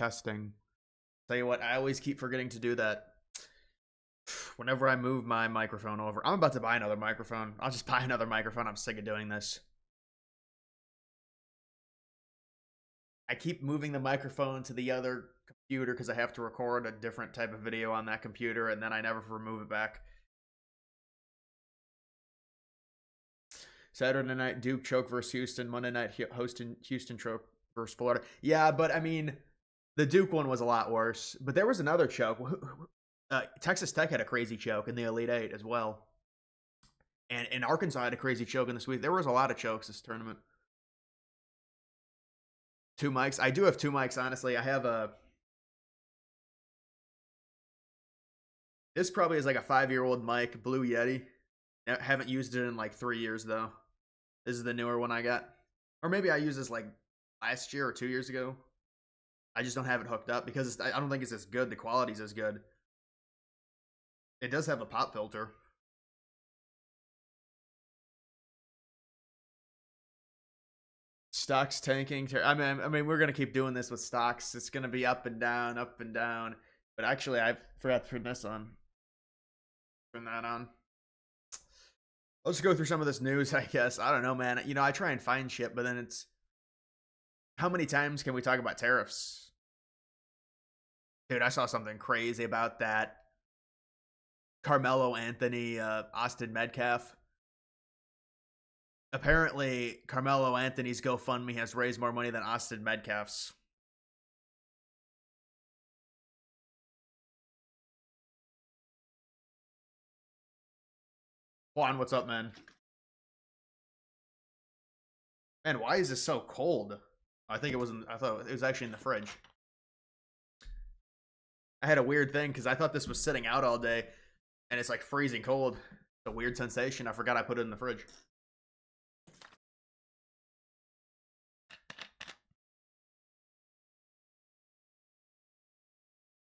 Testing. Tell you what, I always keep forgetting to do that. Whenever I move my microphone over. I'm about to buy another microphone. I'll just buy another microphone. I'm sick of doing this. I keep moving the microphone to the other computer because I have to record a different type of video on that computer, and then I never remove it back. Saturday night, Duke choke versus Houston. Monday night, hosting Houston choke versus Florida. Yeah, but I mean, the Duke one was a lot worse. But there was another choke. Texas Tech had a crazy choke in the Elite Eight as well. And Arkansas had a crazy choke in this week. There was a lot of chokes this tournament. 2 mics. I do have 2 mics, honestly. I have a... This probably is like a 5-year-old mic, Blue Yeti. I haven't used it in like 3 years, though. This is the newer one I got. Or maybe I used this like last year or 2 years ago. I just don't have it hooked up because I don't think it's as good. The quality's as good. It does have a pop filter. Stocks tanking. I mean, we're gonna keep doing this with stocks. It's gonna be up and down, up and down. But actually, I forgot to turn this on. Turn that on. Let's go through some of this news, I guess. I don't know, man. You know, I try and find shit, but then it's... How many times can we talk about tariffs? Dude, I saw something crazy about that. Carmelo Anthony, Austin Metcalf. Apparently, Carmelo Anthony's GoFundMe has raised more money than Austin Metcalf's. Juan, what's up, man? Man, why is this so cold? I think it wasn't. I thought it was actually in the fridge. I had a weird thing because I thought this was sitting out all day, and it's like freezing cold. It's a weird sensation. I forgot I put it in the fridge.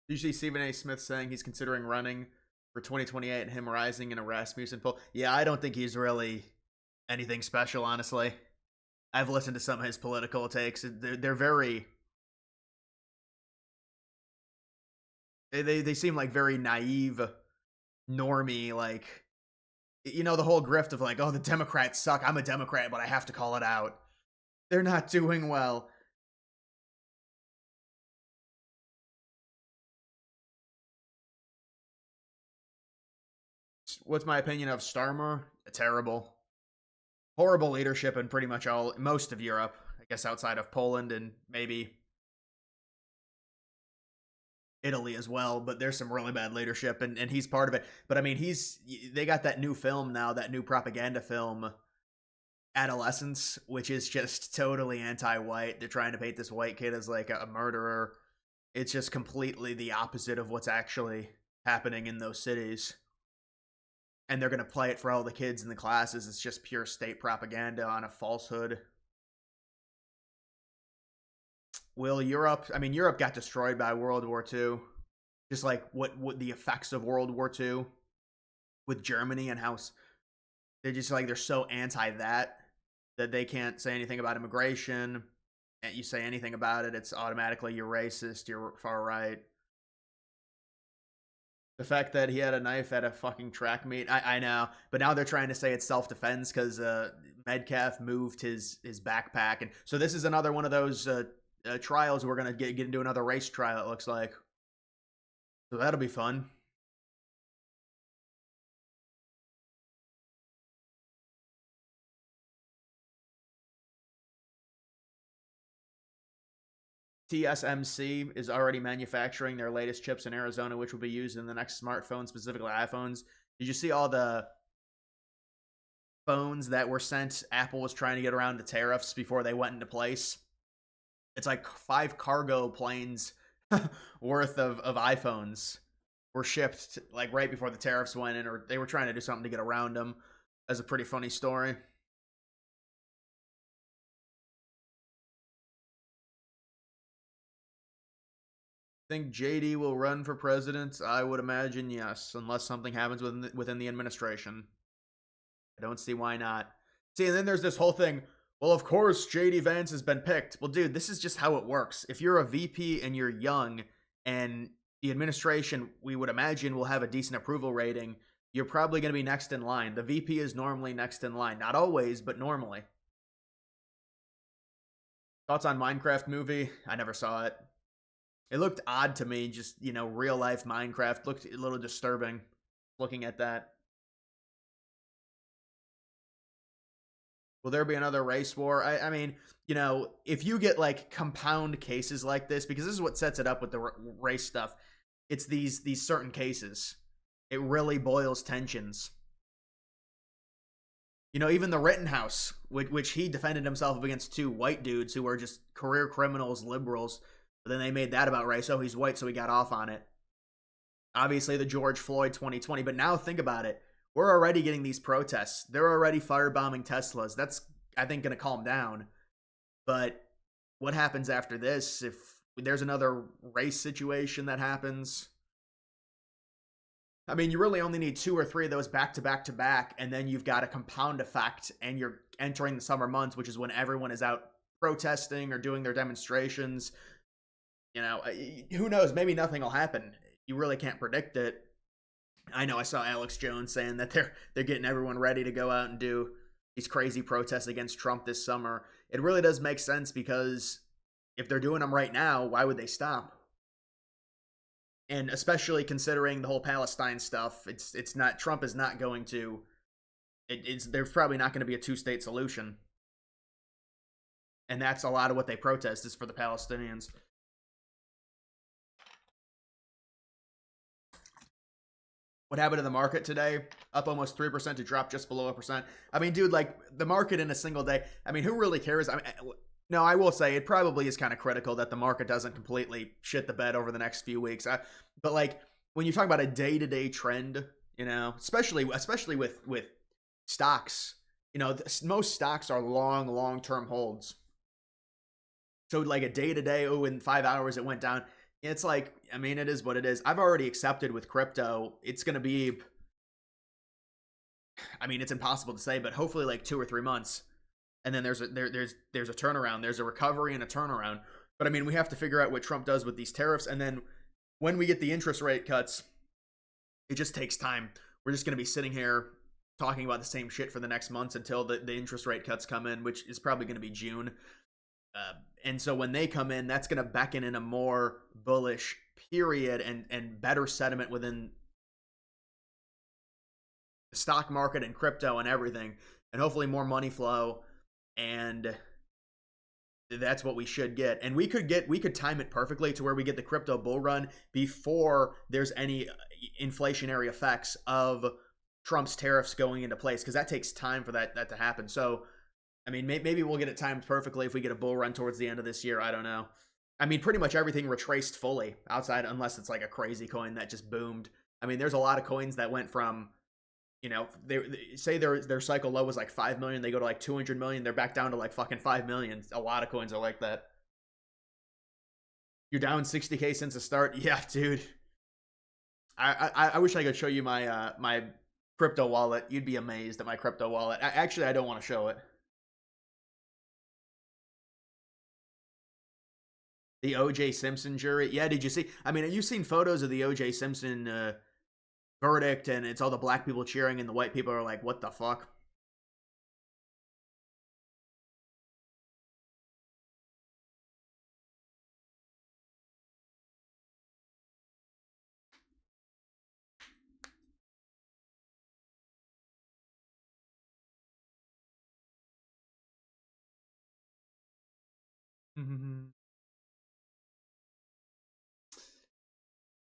Did you see Stephen A. Smith saying he's considering running for 2028 and him rising in a Rasmussen poll? Yeah, I don't think he's really anything special, honestly. I've listened to some of his political takes. They're very... They seem like very naive, normie, like... You know, the whole grift of like, oh, the Democrats suck. I'm a Democrat, but I have to call it out. They're not doing well. What's my opinion of Starmer? Terrible. Horrible leadership in pretty much most of Europe. I guess outside of Poland and maybe Italy as well, but there's some really bad leadership, and he's part of it. But I mean, they got that new film now, that new propaganda film, Adolescence, which is just totally anti-white. They're trying to paint this white kid as like a murderer. It's just completely the opposite of what's actually happening in those cities. And they're going to play it for all the kids in the classes. It's just pure state propaganda on a falsehood. Will Europe... I mean, Europe got destroyed by World War II. Just like what the effects of World War II with Germany and how they're just like, they're so anti-that they can't say anything about immigration. And you say anything about it, it's automatically you're racist, you're far right. The fact that he had a knife at a fucking track meet, I know. But now they're trying to say it's self-defense because Metcalf moved his backpack. And so this is another one of those trials we're going to get into another race trial, it looks like. So that'll be fun. TSMC is already manufacturing their latest chips in Arizona, which will be used in the next smartphone, specifically iPhones. Did you see all the phones that were sent? Apple was trying to get around the tariffs before they went into place. It's like 5 cargo planes worth of iPhones were shipped like right before the tariffs went in, or they were trying to do something to get around them. That's a pretty funny story. Think JD will run for president? I would imagine yes, unless something happens within the administration. I don't see why not. See, and then there's this whole thing. Well, of course, JD Vance has been picked. Well, dude, this is just how it works. If you're a VP and you're young and the administration, we would imagine, will have a decent approval rating, you're probably going to be next in line. The VP is normally next in line. Not always, but normally. Thoughts on Minecraft movie? I never saw it. It looked odd to me, just, real life Minecraft. Looked a little disturbing looking at that. Will there be another race war? I mean, if you get like compound cases like this, because this is what sets it up with the race stuff, it's these certain cases. It really boils tensions. Even the Rittenhouse, which he defended himself against two white dudes who were just career criminals, liberals. But then they made that about race. Oh, he's white, so he got off on it. Obviously, the George Floyd 2020. But now think about it. We're already getting these protests. They're already firebombing Teslas. That's, I think, going to calm down. But what happens after this? If there's another race situation that happens, I mean, you really only need 2 or 3 of those back to back to back, and then you've got a compound effect, and you're entering the summer months, which is when everyone is out protesting or doing their demonstrations. Who knows? Maybe nothing will happen. You really can't predict it. I know I saw Alex Jones saying that they're getting everyone ready to go out and do these crazy protests against Trump this summer. It really does make sense, because if they're doing them right now, why would they stop? And especially considering the whole Palestine stuff, it's not, Trump is not going to, there's probably not going to be a 2-state solution. And that's a lot of what they protest, is for the Palestinians. What happened to the market today? Up almost 3% to drop just below 1%. I mean, dude, like, the market in a single day, I mean, who really cares? I mean, no, I will say it probably is kind of critical that the market doesn't completely shit the bed over the next few weeks. But like, when you talk about a day-to-day trend, especially with stocks, most stocks are long-term holds. So like a day-to-day, in 5 hours it went down. It's like, I mean, it is what it is. I've already accepted with crypto. It's going to be, I mean, it's impossible to say, but hopefully like 2 or 3 months. And then there's a turnaround. There's a recovery and a turnaround. But I mean, we have to figure out what Trump does with these tariffs. And then when we get the interest rate cuts, it just takes time. We're just going to be sitting here talking about the same shit for the next months until the interest rate cuts come in, which is probably going to be June. And so when they come in, that's going to beckon in a more bullish period and better sentiment within the stock market and crypto and everything. And hopefully more money flow. And that's what we should get. And we could time it perfectly to where we get the crypto bull run before there's any inflationary effects of Trump's tariffs going into place, because that takes time for that to happen. So, I mean, maybe we'll get it timed perfectly if we get a bull run towards the end of this year. I don't know. I mean, pretty much everything retraced fully outside, unless it's like a crazy coin that just boomed. I mean, there's a lot of coins that went from, they say their cycle low was like 5 million. They go to like 200 million. They're back down to like fucking 5 million. A lot of coins are like that. You're down 60K since the start. Yeah, dude. I wish I could show you my my crypto wallet. You'd be amazed at my crypto wallet. Actually, I don't want to show it. The O.J. Simpson jury. Yeah, did you see? I mean, you've seen photos of the O.J. Simpson verdict, and it's all the black people cheering, and the white people are like, what the fuck?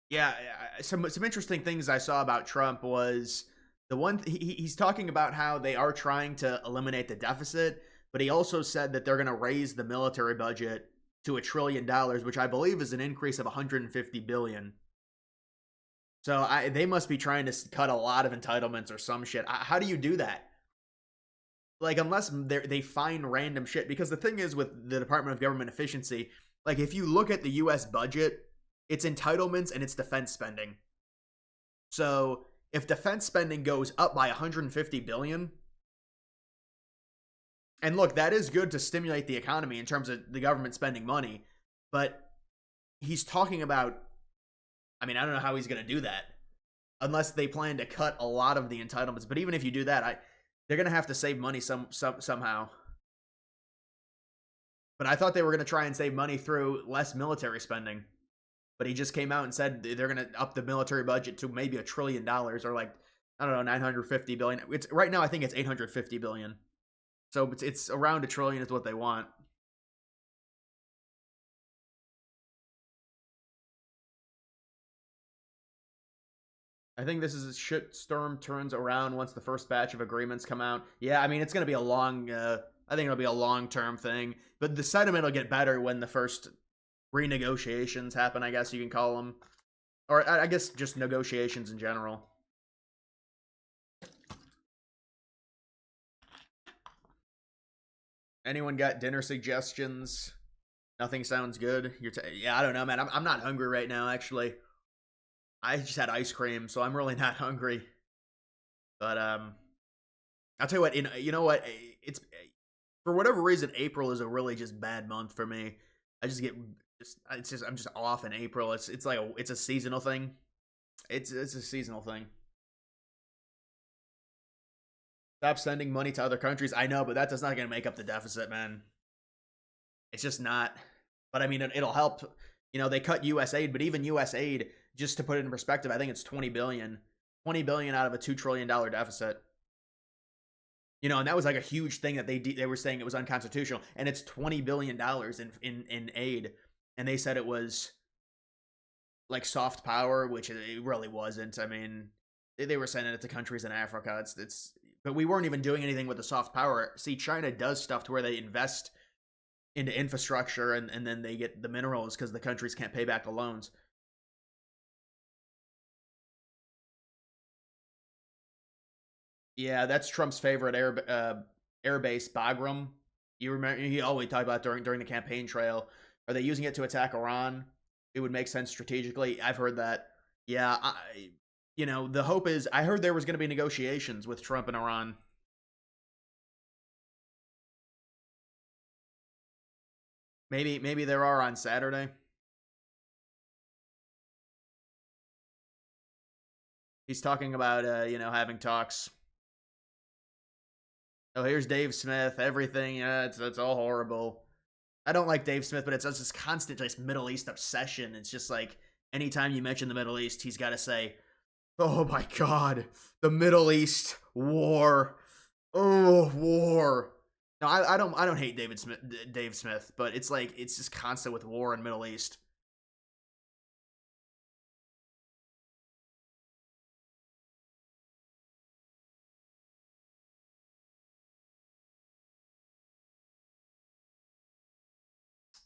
Yeah, some interesting things I saw about Trump was the one he's talking about how they are trying to eliminate the deficit, but he also said that they're going to raise the military budget to $1 trillion, which I believe is an increase of 150 billion. So they must be trying to cut a lot of entitlements or some shit. How do you do that? Like, unless they find random shit. Because the thing is with the Department of Government Efficiency, like, if you look at the U.S. budget, it's entitlements and it's defense spending. So if defense spending goes up by 150 billion, And look, that is good to stimulate the economy in terms of the government spending money. But he's talking about, I mean, I don't know how he's going to do that unless they plan to cut a lot of the entitlements. But even if you do that, they're going to have to save money somehow. But I thought they were going to try and save money through less military spending. But he just came out and said they're going to up the military budget to maybe $1 trillion, or like, I don't know, 950 billion. It's right now, I think it's 850 billion. So it's around $1 trillion is what they want. I think this is a shitstorm turns around once the first batch of agreements come out. Yeah, I mean, it's going to be a long, I think it'll be a long-term thing. But the sentiment will get better when the first renegotiations happen, I guess you can call them. Or I guess just negotiations in general. Anyone got dinner suggestions? Nothing sounds good. Yeah, I don't know, man. I'm not hungry right now, actually. I just had ice cream, so I'm really not hungry. But I'll tell you what. You know what? It's for whatever reason, April is a really just bad month for me. I just get I'm just off in April. It's like it's a seasonal thing. It's a seasonal thing. Stop sending money to other countries. I know, but that does not going to make up the deficit, man. It's just not. But I mean, it'll help. You know, they cut U.S. aid, but even U.S. aid, just to put it in perspective, I think it's 20 billion. 20 billion out of a $2 trillion deficit. You know, and that was like a huge thing that they were saying it was unconstitutional, and it's $20 billion in aid, and they said it was like soft power, which it really wasn't. I mean, they were sending it to countries in Africa. But we weren't even doing anything with the soft power. See, China does stuff to where they invest into infrastructure, and then they get the minerals because the countries can't pay back the loans. Yeah, that's Trump's favorite airbase, Bagram. You remember he always talked about during the campaign trail. Are they using it to attack Iran? It would make sense strategically. I've heard that. Yeah, you know, the hope is I heard there was going to be negotiations with Trump and Iran. Maybe there are on Saturday. He's talking about you know, having talks. Oh, here's Dave Smith. Everything, it's all horrible. I don't like Dave Smith, but it's just this constant just Middle East obsession. It's just like anytime you mention the Middle East, he's got to say, "Oh my God, the Middle East war, oh war." No, I don't hate Dave Smith, but it's like it's just constant with war in Middle East.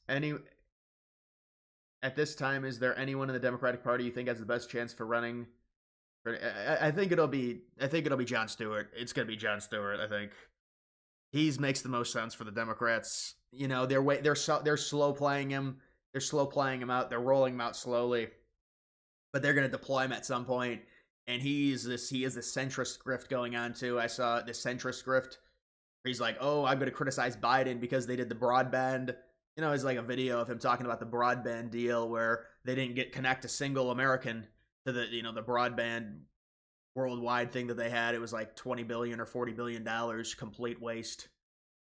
Any At this time, is there anyone in the Democratic Party you think has the best chance for running? I think it'll be Jon Stewart. It's gonna be Jon Stewart. I think he makes the most sense for the Democrats. You know, they're slow playing him. They're slow playing him out. They're rolling him out slowly, but they're gonna deploy him at some point. And he is this centrist grift going on too. I saw this centrist grift. He's like, oh, I'm gonna criticize Biden because they did the broadband. You know, it's like a video of him talking about the broadband deal where they didn't connect a single American to the broadband worldwide thing that they had. It was like 20 billion or 40 billion dollars, complete waste.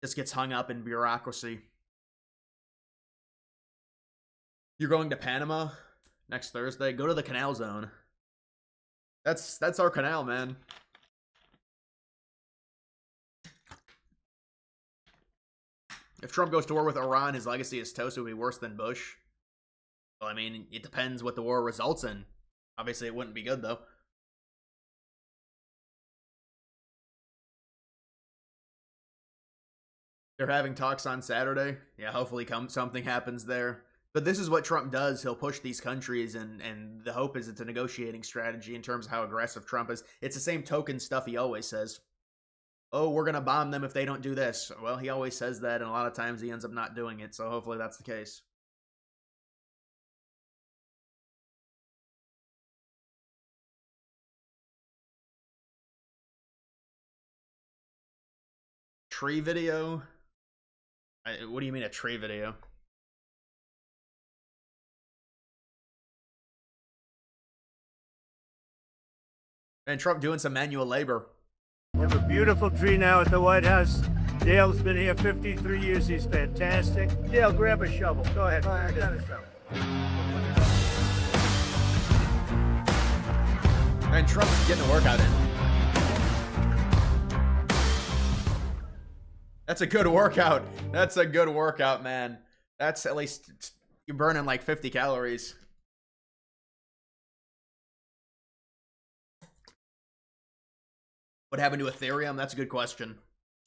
Just gets hung up in bureaucracy. You're going to Panama next Thursday? Go to the Canal Zone. That's our canal, man. If Trump goes to war with Iran, his legacy is toast. It would be worse than Bush. Well, I mean, it depends what the war results in. Obviously, it wouldn't be good, though. They're having talks on Saturday. Yeah, hopefully something happens there. But this is what Trump does. He'll push these countries, and the hope is it's a negotiating strategy in terms of how aggressive Trump is. It's the same token stuff he always says. Oh, we're going to bomb them if they don't do this. Well, he always says that, and a lot of times he ends up not doing it, so hopefully that's the case. Tree video? What do you mean a tree video? And Trump doing some manual labor. We have a beautiful tree now at the White House. Dale's been here 53 years. He's fantastic. Dale, grab a shovel. Go ahead. I got a shovel. And Trump's getting a workout in. That's a good workout. That's a good workout, man. That's at least, you're burning like 50 calories. What happened to Ethereum? That's a good question.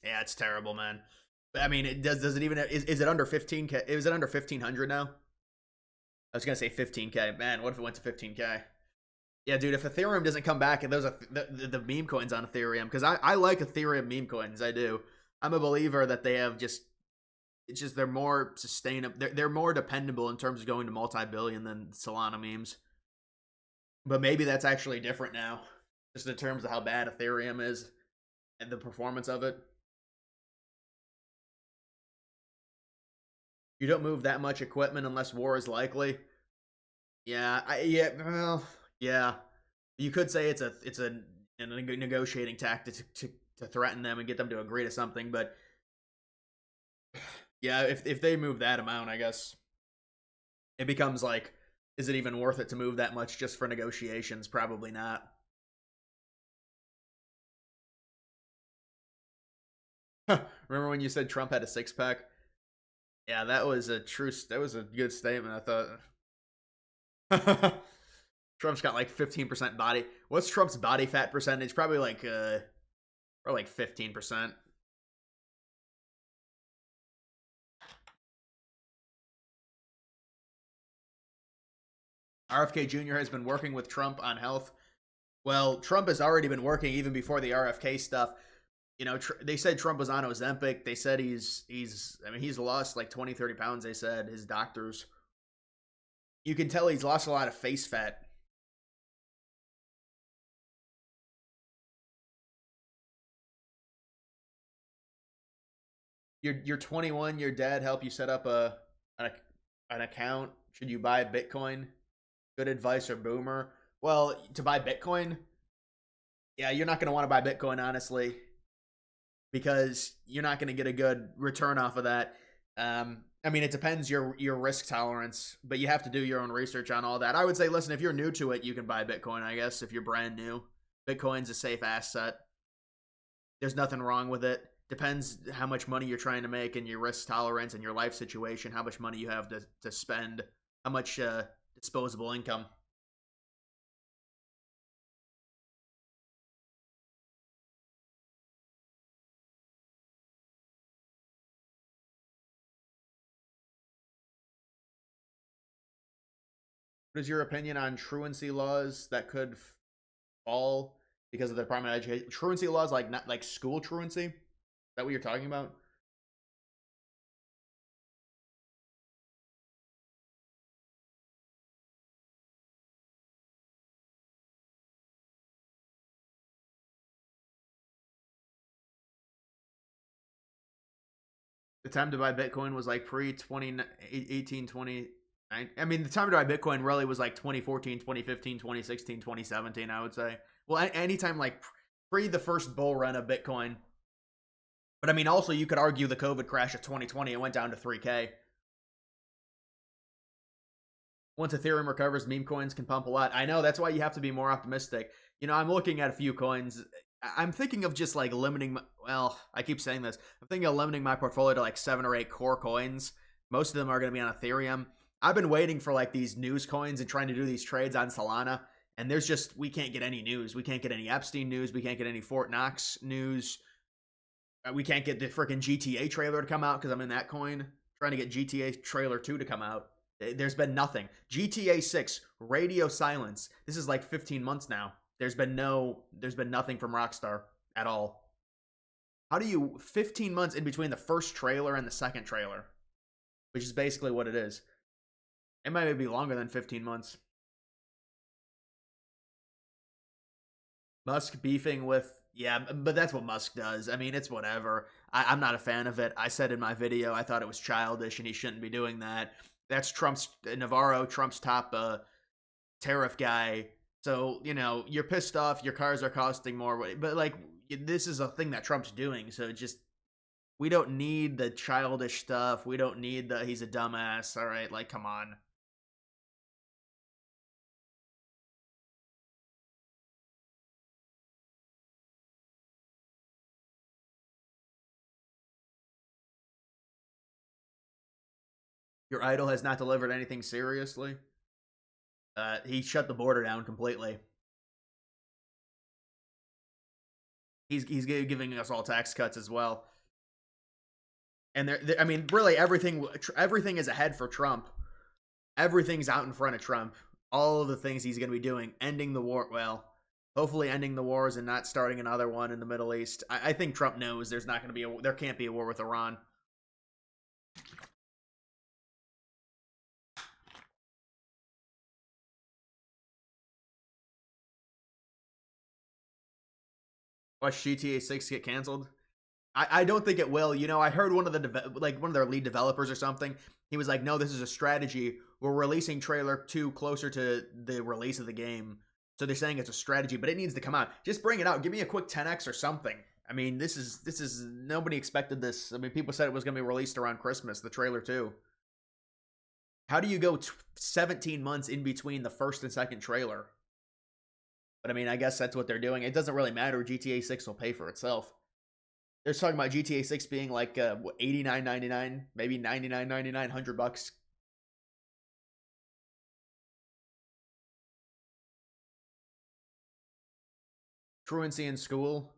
Yeah, it's terrible, man. I mean, does it even, is it under 15K? Is it under 1500 now? I was gonna say 15K. Man, what if it went to 15K? Yeah, dude, if Ethereum doesn't come back, and those are the meme coins on Ethereum, because I like Ethereum meme coins, I do. I'm a believer that they have just, it's just, they're more sustainable, they're more dependable in terms of going to multi-billion than Solana memes. But maybe that's actually different now, just in terms of how bad Ethereum is and the performance of it. You don't move that much equipment unless war is likely. Yeah, yeah. You could say it's a negotiating tactic to threaten them and get them to agree to something, but yeah, if they move that amount, I guess it becomes like, is it even worth it to move that much just for negotiations? Probably not. Remember when you said Trump had a six-pack? Yeah, that was a good statement, I thought. Trump's got like 15% body. What's Trump's body fat percentage? Probably like 15%. RFK Jr. has been working with Trump on health. Well, Trump has already been working even before the RFK stuff. You know, they said Trump was on Ozempic. They said he's lost like 20, 30 pounds, they said, his doctors. You can tell he's lost a lot of face fat. You're 21, your dad helped you set up an account. Should you buy Bitcoin? Good advice or boomer? Well, to buy Bitcoin, yeah, you're not going to want to buy Bitcoin, honestly, because you're not going to get a good return off of that. I mean, it depends your risk tolerance, but you have to do your own research on all that. I would say, listen, if you're new to it, you can buy Bitcoin, I guess, if you're brand new. Bitcoin's a safe asset. There's nothing wrong with it. Depends how much money you're trying to make and your risk tolerance and your life situation, how much money you have to spend, how much disposable income. What is your opinion on truancy laws that could fall because of the Department of Education? Truancy laws, like not like school truancy? Is that what you're talking about? The time to buy Bitcoin was like pre 2018, 20. I mean, the time to buy Bitcoin really was like 2014, 2015, 2016, 2017, I would say. Well, anytime like pre the first bull run of Bitcoin. But I mean, also you could argue the COVID crash of 2020, it went down to 3K. Once Ethereum recovers, meme coins can pump a lot. I know, that's why you have to be more optimistic. You know, I'm looking at a few coins. I'm thinking of just like limiting, well, I keep saying this. I'm thinking of limiting my portfolio to like 7 or 8 core coins. Most of them are going to be on Ethereum. I've been waiting for like these news coins and trying to do these trades on Solana. And there's just, we can't get any news. We can't get any Epstein news. We can't get any Fort Knox news. We can't get the freaking GTA trailer to come out because I'm in that coin. Trying to get GTA trailer 2 to come out. There's been nothing. GTA 6, radio silence. This is like 15 months now. There's been nothing from Rockstar at all. How do you, 15 months in between the first trailer and the second trailer, which is basically what it is. It might be longer than 15 months. Musk beefing with, yeah, but that's what Musk does. I mean, it's whatever. I'm not a fan of it. I said in my video I thought it was childish and he shouldn't be doing that. That's Trump's Navarro, Trump's top tariff guy. So, you know, you're pissed off, your cars are costing more, but like this is a thing that Trump's doing. So just we don't need the childish stuff. We don't need the he's a dumbass. All right, like come on. Your idol has not delivered anything seriously. He shut the border down completely. He's giving us all tax cuts as well. And I mean, really, everything is ahead for Trump. Everything's out in front of Trump. All of the things he's going to be doing, ending the war. Well, hopefully, ending the wars and not starting another one in the Middle East. I think Trump knows there's not going to be there can't be a war with Iran. Watch GTA 6 get canceled. I don't think it will. You know, I heard one of their lead developers or something. He was like, "No, this is a strategy. We're releasing trailer 2 closer to the release of the game." So they're saying it's a strategy, but it needs to come out. Just bring it out. Give me a quick 10x or something. I mean, this is nobody expected this. I mean, people said it was going to be released around Christmas, the trailer 2. How do you go 17 months in between the first and second trailer? But I mean, I guess that's what they're doing. It doesn't really matter. GTA 6 will pay for itself. They're talking about GTA 6 being like $89.99, maybe $99.99, $100. Truancy in school.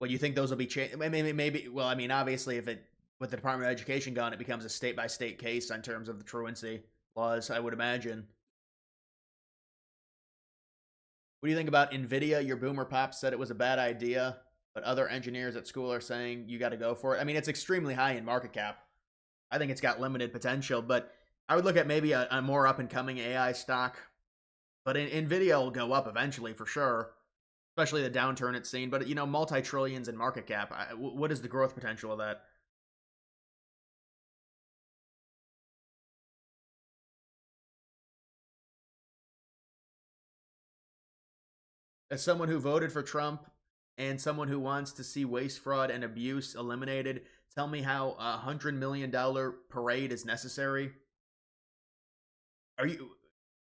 Well, you think those will be changed? Maybe. Well, I mean, obviously, if it with the Department of Education gone, it becomes a state by state case in terms of the truancy laws. I would imagine. What do you think about Nvidia? Your boomer pop said it was a bad idea, but other engineers at school are saying you got to go for it. I mean, it's extremely high in market cap. I think it's got limited potential, but I would look at maybe a more up and coming AI stock. But Nvidia will go up eventually for sure, especially the downturn it's seen. But you know, multi-trillions in market cap. What is the growth potential of that? As someone who voted for Trump and someone who wants to see waste, fraud, and abuse eliminated, tell me how $100 million parade is necessary.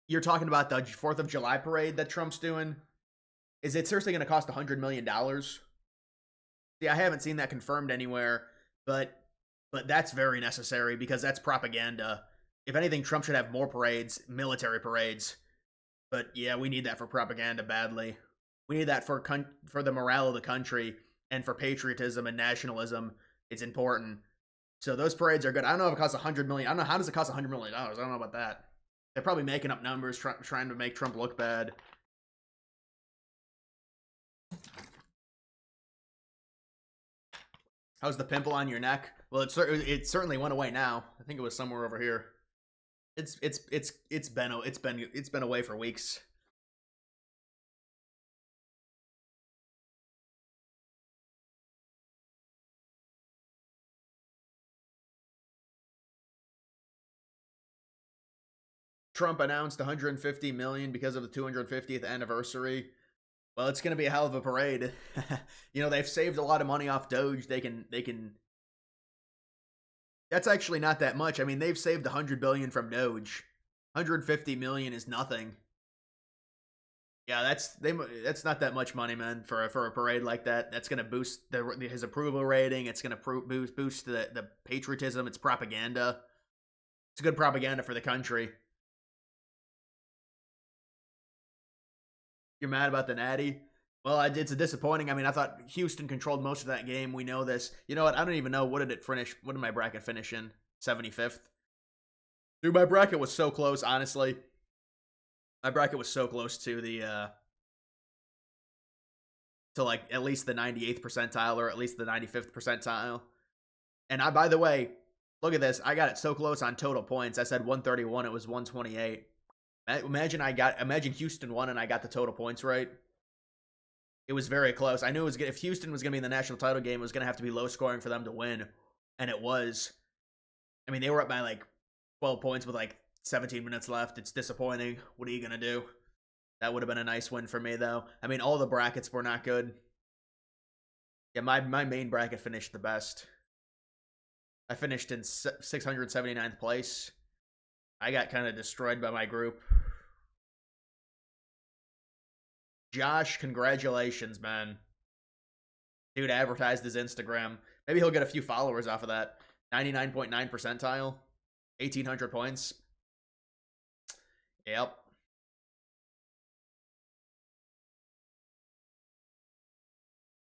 You're talking about the 4th of July parade that Trump's doing? Is it seriously going to cost $100 million? See, I haven't seen that confirmed anywhere, but that's very necessary because that's propaganda. If anything, Trump should have more parades, military parades. But yeah, we need that for propaganda badly. We need that for the morale of the country and for patriotism and nationalism. It's important. So those parades are good. I don't know if it costs $100 million. I don't know, how does it cost $100 million? I don't know about that. They're probably making up numbers, trying to make Trump look bad. How's the pimple on your neck? Well, it certainly went away now. I think it was somewhere over here. It's been away for weeks. Trump announced 150 million because of the 250th anniversary. Well, it's going to be a hell of a parade. You know, they've saved a lot of money off Doge. They can. That's actually not that much. I mean, they've saved 100 billion from Doge. 150 million is nothing. Yeah, that's not that much money, man, for a parade like that. That's going to boost his approval rating. It's going to boost the patriotism. It's propaganda. It's good propaganda for the country. You're mad about the Natty? Well, it's a disappointing. I mean, I thought Houston controlled most of that game. We know this. You know what? I don't even know what did it finish. What did my bracket finish in? 75th. Dude, my bracket was so close. Honestly, my bracket was so close to the to like at least the 98th percentile or at least the 95th percentile. And by the way, look at this. I got it so close on total points. I said 131. It was 128. Imagine Houston won and I got the total points right. It was very close. I knew it was if Houston was going to be in the national title game, it was going to have to be low scoring for them to win, and it was. I mean, they were up by like 12 points with like 17 minutes left. It's disappointing. What are you going to do? That would have been a nice win for me, though. I mean, all the brackets were not good. Yeah, my main bracket finished the best. I finished in 679th place. I got kind of destroyed by my group. Josh, congratulations, man. Dude advertised his Instagram. Maybe he'll get a few followers off of that. 99.9 percentile. 1,800 points. Yep.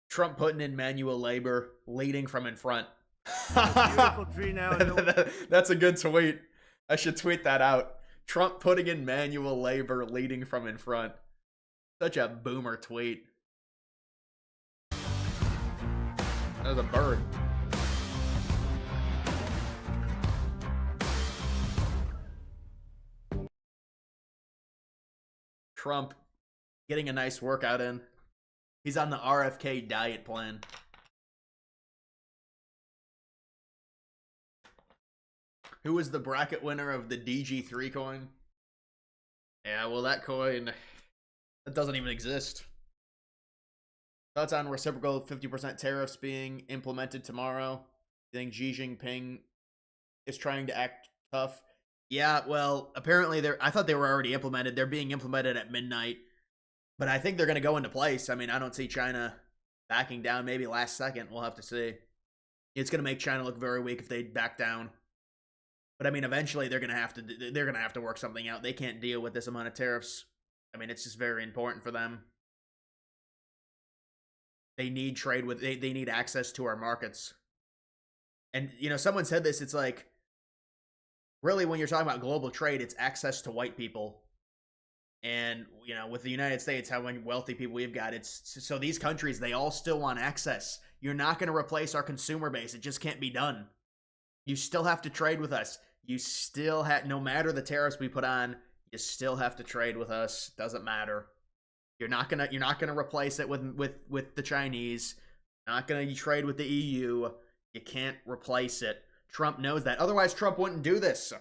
Trump putting in manual labor, leading from in front. Beautiful tree now. That's a good tweet. I should tweet that out. Trump putting in manual labor, leading from in front. Such a boomer tweet. That was a bird. Trump getting a nice workout in. He's on the RFK diet plan. Who was the bracket winner of the DG3 coin? Yeah, well, that coin, that doesn't even exist. Thoughts on reciprocal 50% tariffs being implemented tomorrow? You think Xi Jinping is trying to act tough? Yeah, well, apparently I thought they were already implemented. They're being implemented at midnight. But I think they're going to go into place. I mean, I don't see China backing down. Maybe last second. We'll have to see. It's going to make China look very weak if they back down. But I mean, eventually they're going to have to work something out. They can't deal with this amount of tariffs. I mean, it's just very important for them. They need trade with they need access to our markets. And you know, someone said this, it's like really when you're talking about global trade, it's access to white people. And you know, with the United States, how many wealthy people we've got, it's so these countries, they all still want access. You're not going to replace our consumer base. It just can't be done. You still have to trade with us. You still have, no matter the tariffs we put on, you still have to trade with us. Doesn't matter. You're not gonna replace it with the Chinese. Not gonna trade with the EU. You can't replace it. Trump knows that. Otherwise, Trump wouldn't do this.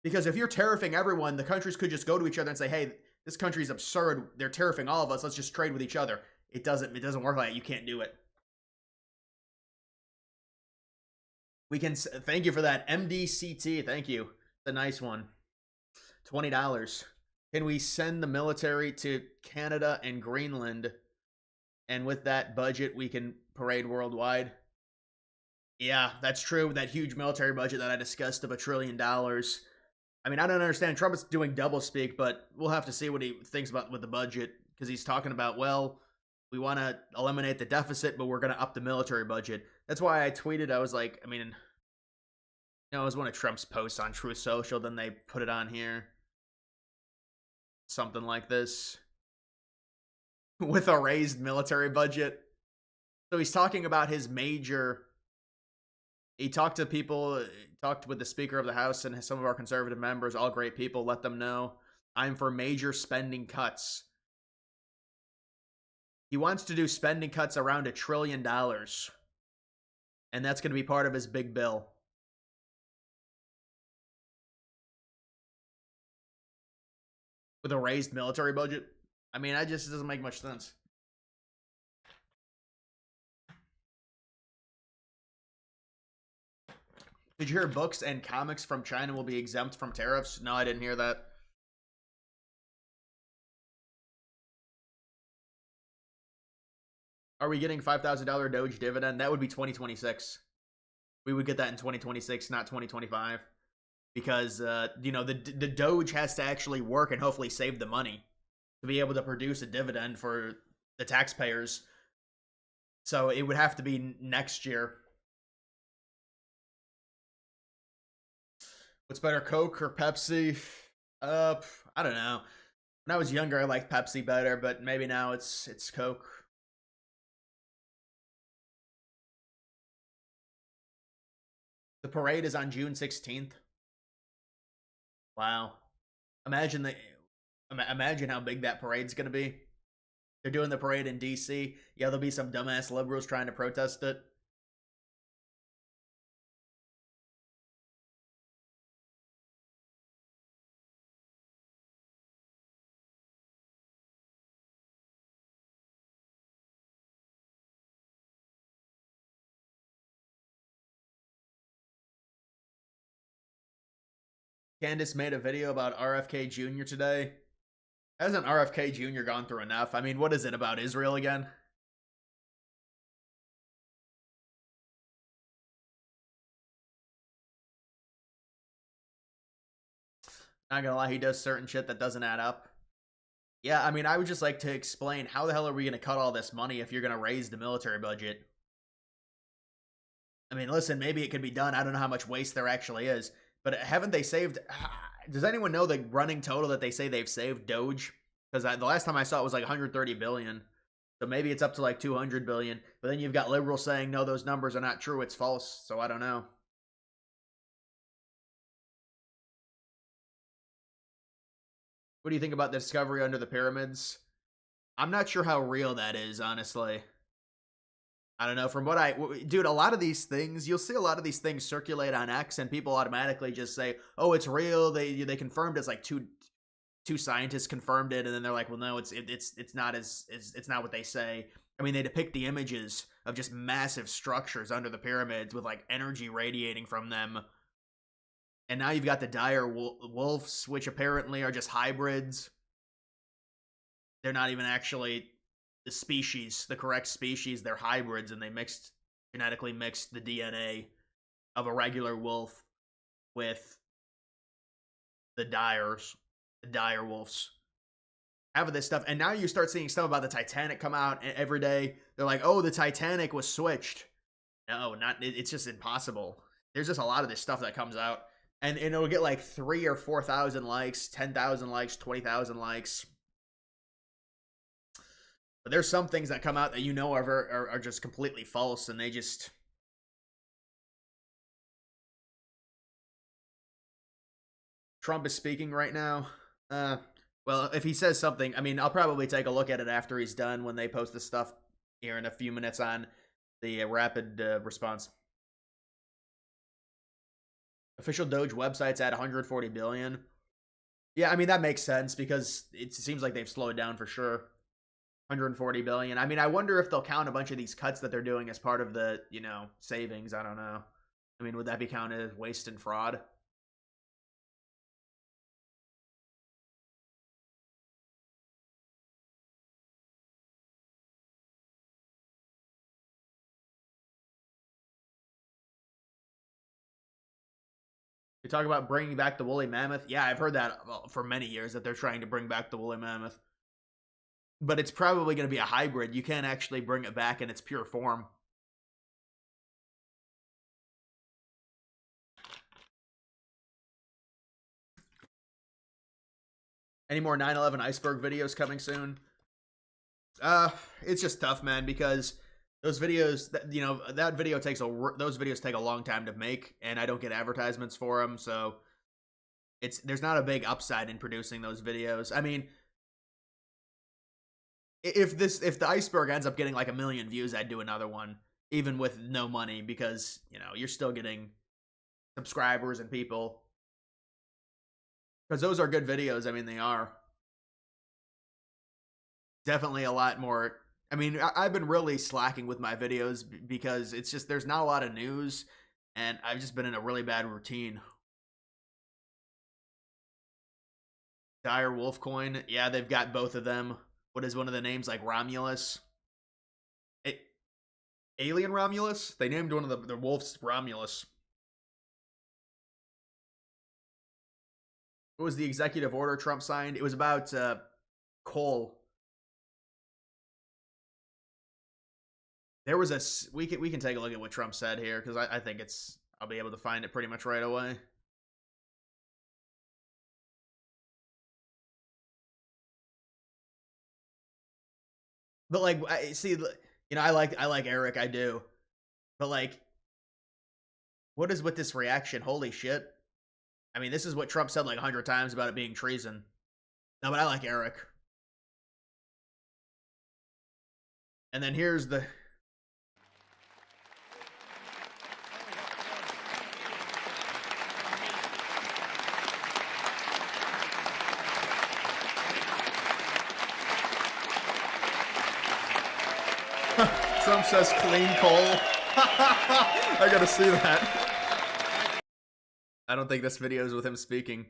Because if you're tariffing everyone, the countries could just go to each other and say, "Hey, this country's absurd. They're tariffing all of us. Let's just trade with each other." It doesn't work like that. You can't do it. We can thank you for that, MDCT. Thank you. It's a nice one. $20. Can we send the military to Canada and Greenland? And with that budget, we can parade worldwide. Yeah, that's true. That huge military budget that I discussed of $1 trillion. I mean, I don't understand. Trump is doing double speak, but we'll have to see what he thinks about with the budget. Because he's talking about, well, we want to eliminate the deficit, but we're going to up the military budget. That's why I tweeted, I was like, I mean, you know, it was one of Trump's posts on Truth Social, then they put it on here. Something like this. With a raised military budget. So he's talking about his major... He talked to people, talked with the Speaker of the House and some of our conservative members, all great people, let them know, I'm for major spending cuts. He wants to do spending cuts around $1 trillion. And that's going to be part of his big bill. With a raised military budget? I mean, it doesn't make much sense. Did you hear books and comics from China will be exempt from tariffs? No, I didn't hear that. Are we getting $5,000 Doge dividend? That would be 2026. We would get that in 2026, not 2025. Because, you know, the Doge has to actually work and hopefully save the money to be able to produce a dividend for the taxpayers. So it would have to be next year. What's better, Coke or Pepsi? I don't know. When I was younger, I liked Pepsi better, but maybe now it's Coke. The parade is on June 16th. Wow. Imagine how big that parade's going to be. They're doing the parade in DC. Yeah, there'll be some dumbass liberals trying to protest it. Candace made a video about RFK Jr. today. Hasn't RFK Jr. gone through enough? I mean, what is it about Israel again? Not gonna lie, he does certain shit that doesn't add up. Yeah, I mean, I would just like to explain, how the hell are we gonna cut all this money if you're gonna raise the military budget? I mean, listen, maybe it could be done. I don't know how much waste there actually is. But haven't they saved... Does anyone know the running total that they say they've saved Doge? Because the last time I saw it was like 130 billion. So maybe it's up to like 200 billion. But then you've got liberals saying, no, those numbers are not true. It's false. So I don't know. What do you think about the discovery under the pyramids? I'm not sure how real that is, honestly. I don't know. From what dude, a lot of these things, you'll see a lot of these things circulate on X, and people automatically just say, "Oh, it's real." They confirmed it's like two scientists confirmed it, and then they're like, "Well, no, it's not it's not what they say." I mean, they depict the images of just massive structures under the pyramids with like energy radiating from them, and now you've got the dire wolves, which apparently are just hybrids. They're not even actually the species, the correct species. They're hybrids, and they genetically mixed the DNA of a regular wolf with the dire wolves. Having this stuff, and now you start seeing stuff about the Titanic come out every day. They're like, "Oh, the Titanic was switched." No, it's just impossible. There's just a lot of this stuff that comes out, and it'll get like 3,000 or 4,000 likes, 10,000 likes, 20,000 likes. But there's some things that come out that are just completely false, and they just... Trump is speaking right now. Well, if he says something, I mean, I'll probably take a look at it after he's done, when they post this stuff here in a few minutes on the rapid response. Official Doge website's at 140 billion. Yeah, I mean, that makes sense, because it seems like they've slowed down for sure. 140 billion. I mean, I wonder if they'll count a bunch of these cuts that they're doing as part of the, savings. I don't know. I mean, would that be counted as waste and fraud? You talk about bringing back the woolly mammoth. Yeah, I've heard that for many years, that they're trying to bring back the woolly mammoth. But it's probably going to be a hybrid. You can't actually bring it back in its pure form. Any more 9/11 iceberg videos coming soon? It's just tough, man, because those videos, that video those videos take a long time to make, and I don't get advertisements for them, so there's not a big upside in producing those videos. I mean, if the iceberg ends up getting like 1 million views, I'd do another one, even with no money, because you're still getting subscribers and people, because those are good videos. I mean, they are definitely a lot more. I mean, I've been really slacking with my videos because it's just, there's not a lot of news, and I've just been in a really bad routine. Dire Wolf coin, yeah, they've got both of them. What is one of the names, like Romulus? Alien Romulus? They named one of the wolves Romulus. What was the executive order Trump signed? It was about coal. There was we can take a look at what Trump said here, because I think I'll be able to find it pretty much right away. But like, I like Eric, I do. But like, what is with this reaction? Holy shit. I mean, this is what Trump said like 100 times about it being treason. No, but I like Eric. And then here's the... Trump says clean coal. I gotta see that. I don't think this video is with him speaking.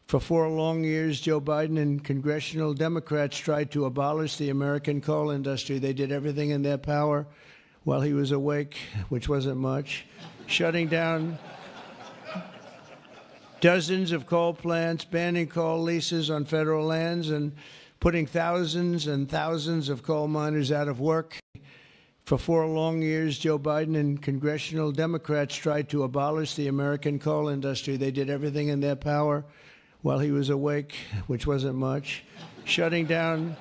For 4 long years, Joe Biden and congressional Democrats tried to abolish the American coal industry. They did everything in their power while he was awake, which wasn't much, shutting down dozens of coal plants, banning coal leases on federal lands, and putting thousands and thousands of coal miners out of work. For 4 long years, Joe Biden and congressional Democrats tried to abolish the American coal industry. They did everything in their power while he was awake, which wasn't much, shutting down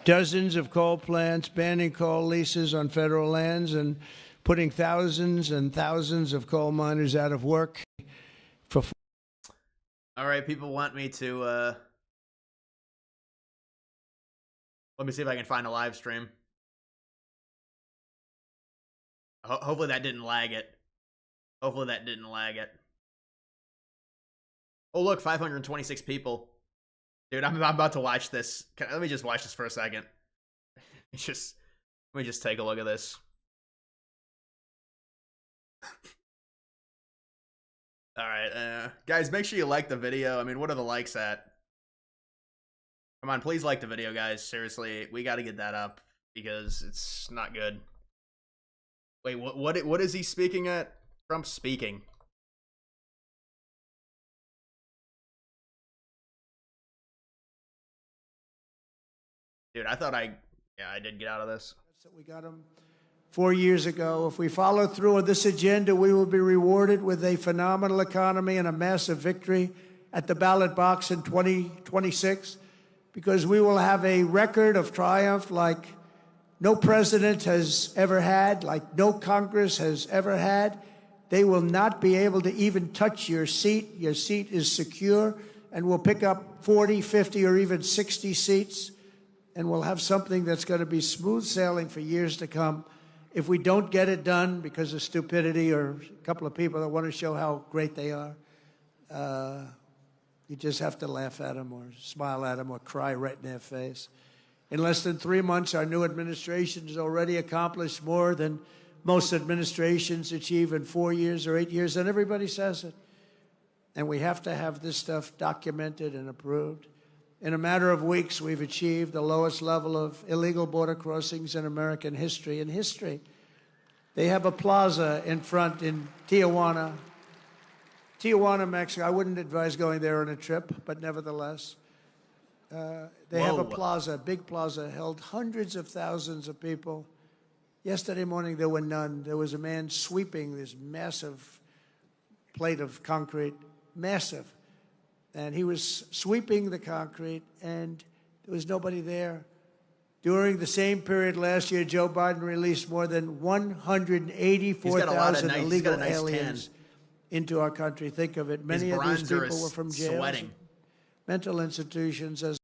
dozens of coal plants, banning coal leases on federal lands, and putting thousands and thousands of coal miners out of work. All right, people want me to, let me see if I can find a live stream. Hopefully that didn't lag it. Hopefully that didn't lag it. Oh, look, 526 people. Dude, I'm about to watch this. Let me just watch this for a second. Let me just take a look at this. All right, guys, make sure you like the video. I mean, what are the likes at? Come on, please like the video, guys. Seriously, we got to get that up because it's not good. Wait, what is he speaking at? Trump's speaking. Dude, I thought I did get out of this. We got him 4 years ago. If we follow through on this agenda, we will be rewarded with a phenomenal economy and a massive victory at the ballot box in 2026, because we will have a record of triumph like no president has ever had, like no Congress has ever had. They will not be able to even touch your seat. Your seat is secure, and we'll pick up 40, 50, or even 60 seats, and we'll have something that's going to be smooth sailing for years to come. If we don't get it done because of stupidity or a couple of people that want to show how great they are, you just have to laugh at them or smile at them or cry right in their face. In less than 3 months, our new administration has already accomplished more than most administrations achieve in 4 years or 8 years, and everybody says it. And we have to have this stuff documented and approved. In a matter of weeks, we've achieved the lowest level of illegal border crossings in American history. In history, they have a plaza in front in Tijuana, Mexico. I wouldn't advise going there on a trip, but nevertheless, they have a plaza, a big plaza, held hundreds of thousands of people. Yesterday morning, there were none. There was a man sweeping this massive plate of concrete, massive. And he was sweeping the concrete, and there was nobody there. During the same period last year, Joe Biden released more than 184,000 illegal aliens into our country. Think of it. Many of these people were from jails, mental institutions, as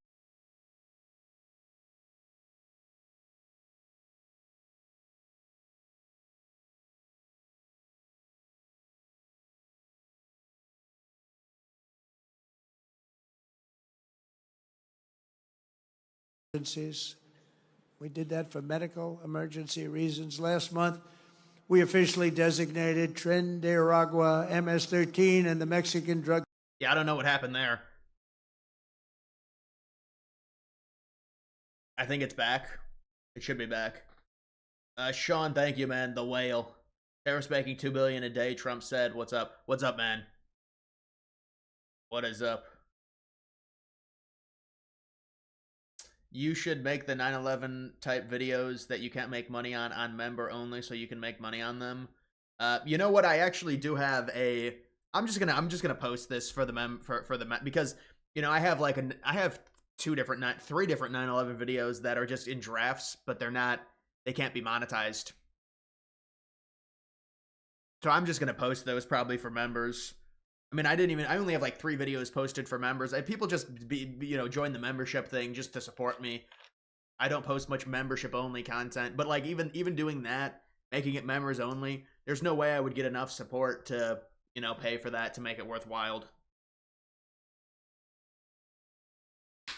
emergencies. We did that for medical emergency reasons. Last month, we officially designated Trinidad, MS-13, and the Mexican drug. Yeah, I don't know what happened there. I think it's back. It should be back. Sean, thank you, man. The whale. Tariffs making $2 billion a day. Trump said, "What's up? What's up, man? What is up?" You should make the 9/11 type videos that you can't make money on member only, so you can make money on them. You know what? I actually do have a. I'm just gonna post this for the because you know I have three different 9/11 videos that are just in drafts, but they can't be monetized. So I'm just gonna post those probably for members. I mean, I only have like 3 videos posted for members. People just join the membership thing just to support me. I don't post much membership only content, but like even doing that, making it members only, there's no way I would get enough support to, pay for that to make it worthwhile.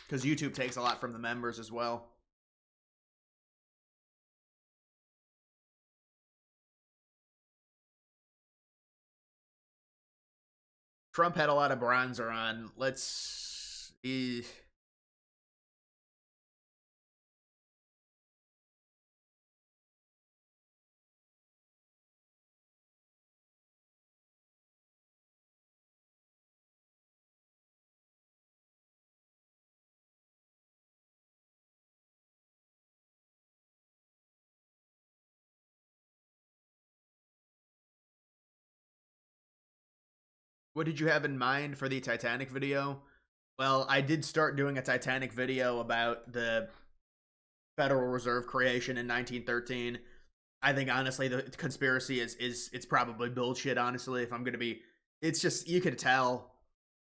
Because YouTube takes a lot from the members as well. Trump had a lot of bronzer on. Let's see. What did you have in mind for the Titanic video? Well, I did start doing a Titanic video about the Federal Reserve creation in 1913. I think honestly the conspiracy is it's probably bullshit, honestly, if I'm going to be, it's just, you could tell.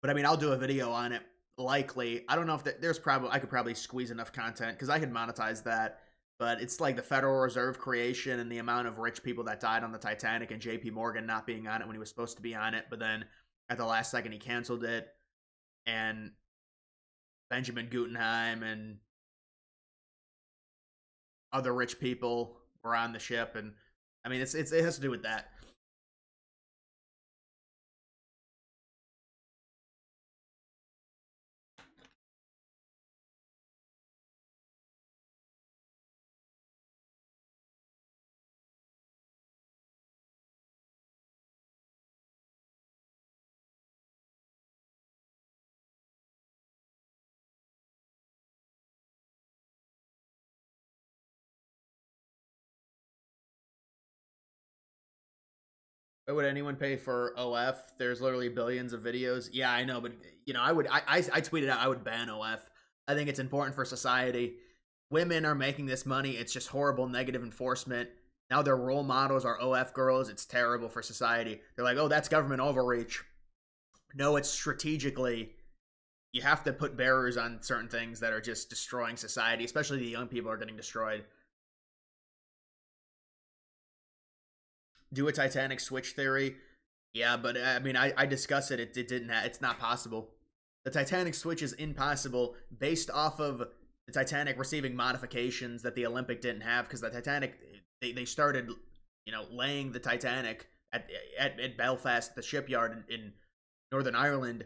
But I mean, I'll do a video on it likely. I don't know if I could probably squeeze enough content cuz I could monetize that. But it's like the Federal Reserve creation and the amount of rich people that died on the Titanic, and JP Morgan not being on it when he was supposed to be on it, but then at the last second he canceled it, and Benjamin Guggenheim and other rich people were on the ship, and I mean it has to do with that. Why would anyone pay for OF? There's literally billions of videos. Yeah, I know, but I tweeted out I would ban OF. I think it's important for society. Women are making this money. It's just horrible negative enforcement. Now their role models are OF girls. It's terrible for society. They're like, oh, that's government overreach. No, it's strategically. You have to put barriers on certain things that are just destroying society, especially the young people are getting destroyed. Do a Titanic switch theory. Yeah, but I mean, I discussed it. It didn't. It's not possible. The Titanic switch is impossible based off of the Titanic receiving modifications that the Olympic didn't have, because the Titanic, they started, laying the Titanic at Belfast, the shipyard in Northern Ireland,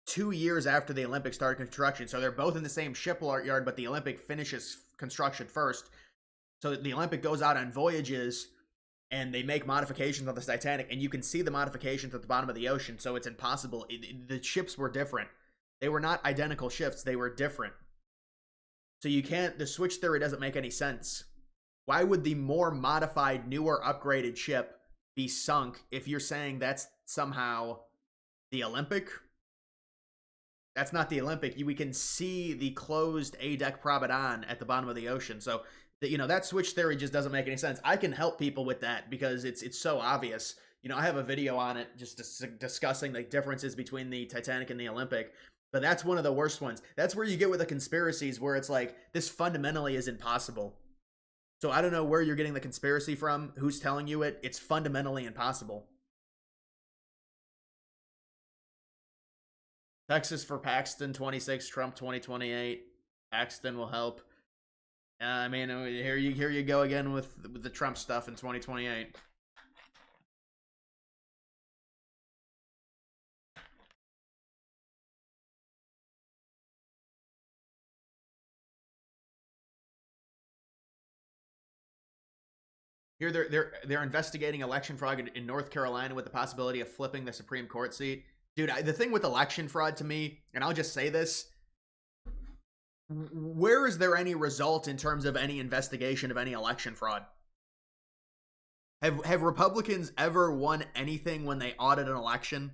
2 years after the Olympic started construction. So they're both in the same shipyard, but the Olympic finishes construction first. So the Olympic goes out on voyages, and they make modifications on the Titanic, and you can see the modifications at the bottom of the ocean, so it's impossible. The ships were different. They were not identical ships. They were different. So you can't, the switch theory doesn't make any sense. Why would the more modified, newer, upgraded ship be sunk if you're saying that's somehow the Olympic? That's not the Olympic. We can see the closed A-deck Providon at the bottom of the ocean, so that switch theory just doesn't make any sense. I can help people with that because it's so obvious. I have a video on it just discussing the differences between the Titanic and the Olympic, but that's one of the worst ones. That's where you get with the conspiracies, where it's like, this fundamentally is impossible. So I don't know where you're getting the conspiracy from, who's telling you it. It's fundamentally impossible. Texas for Paxton 26, Trump 2028. Paxton will help. I mean, here you go again with the Trump stuff in 2028. Here they're investigating election fraud in North Carolina with the possibility of flipping the Supreme Court seat. Dude, the thing with election fraud to me, and I'll just say this, where is there any result in terms of any investigation of any election fraud? Have Republicans ever won anything when they audit an election?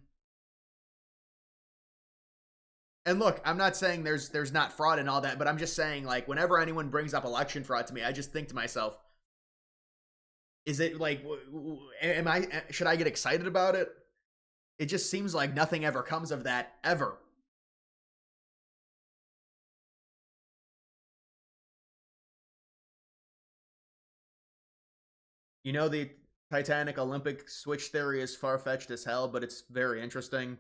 And look, I'm not saying there's not fraud and all that, but I'm just saying, like, whenever anyone brings up election fraud to me, I just think to myself, Is it like, should I get excited about it? It just seems like nothing ever comes of that, ever. You know, the Titanic Olympic switch theory is far-fetched as hell, but it's very interesting.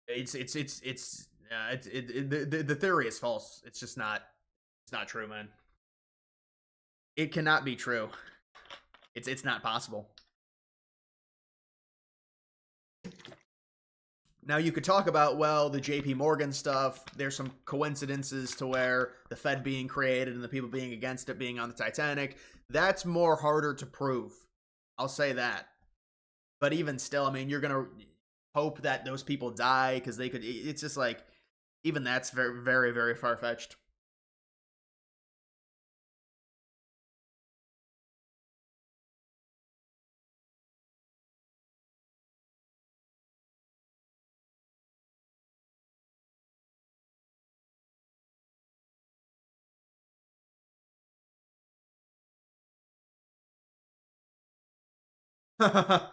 The theory is false. It's just not, it's not true, man. It cannot be true. It's not possible. Now you could talk about, well, the JP Morgan stuff. There's some coincidences to where the Fed being created and the people being against it being on the Titanic. That's more harder to prove. I'll say that. But even still, I mean, you're going to hope that those people die because they could, it's just like, even that's very, very, very far-fetched. I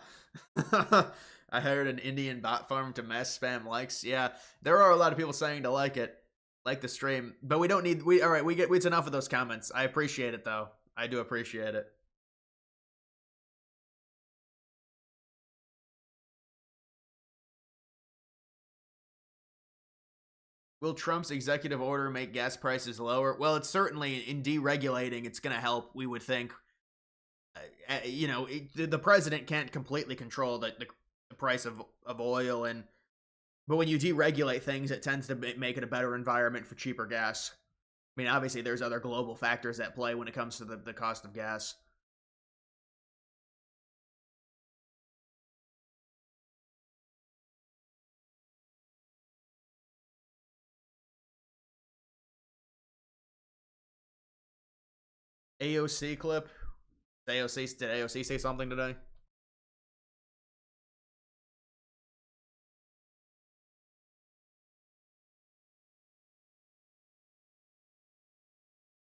heard an Indian bot farm to mass spam likes. Yeah, there are a lot of people saying to like it, like the stream, but we don't need. All right. It's enough of those comments. I appreciate it though. I do appreciate it. Will Trump's executive order make gas prices lower? Well, it's certainly in deregulating. It's going to help. We would think. You know, the president can't completely control the price of oil, but when you deregulate things, it tends to make it a better environment for cheaper gas. I mean, obviously, there's other global factors at play when it comes to the cost of gas. AOC clip. Did AOC say something today?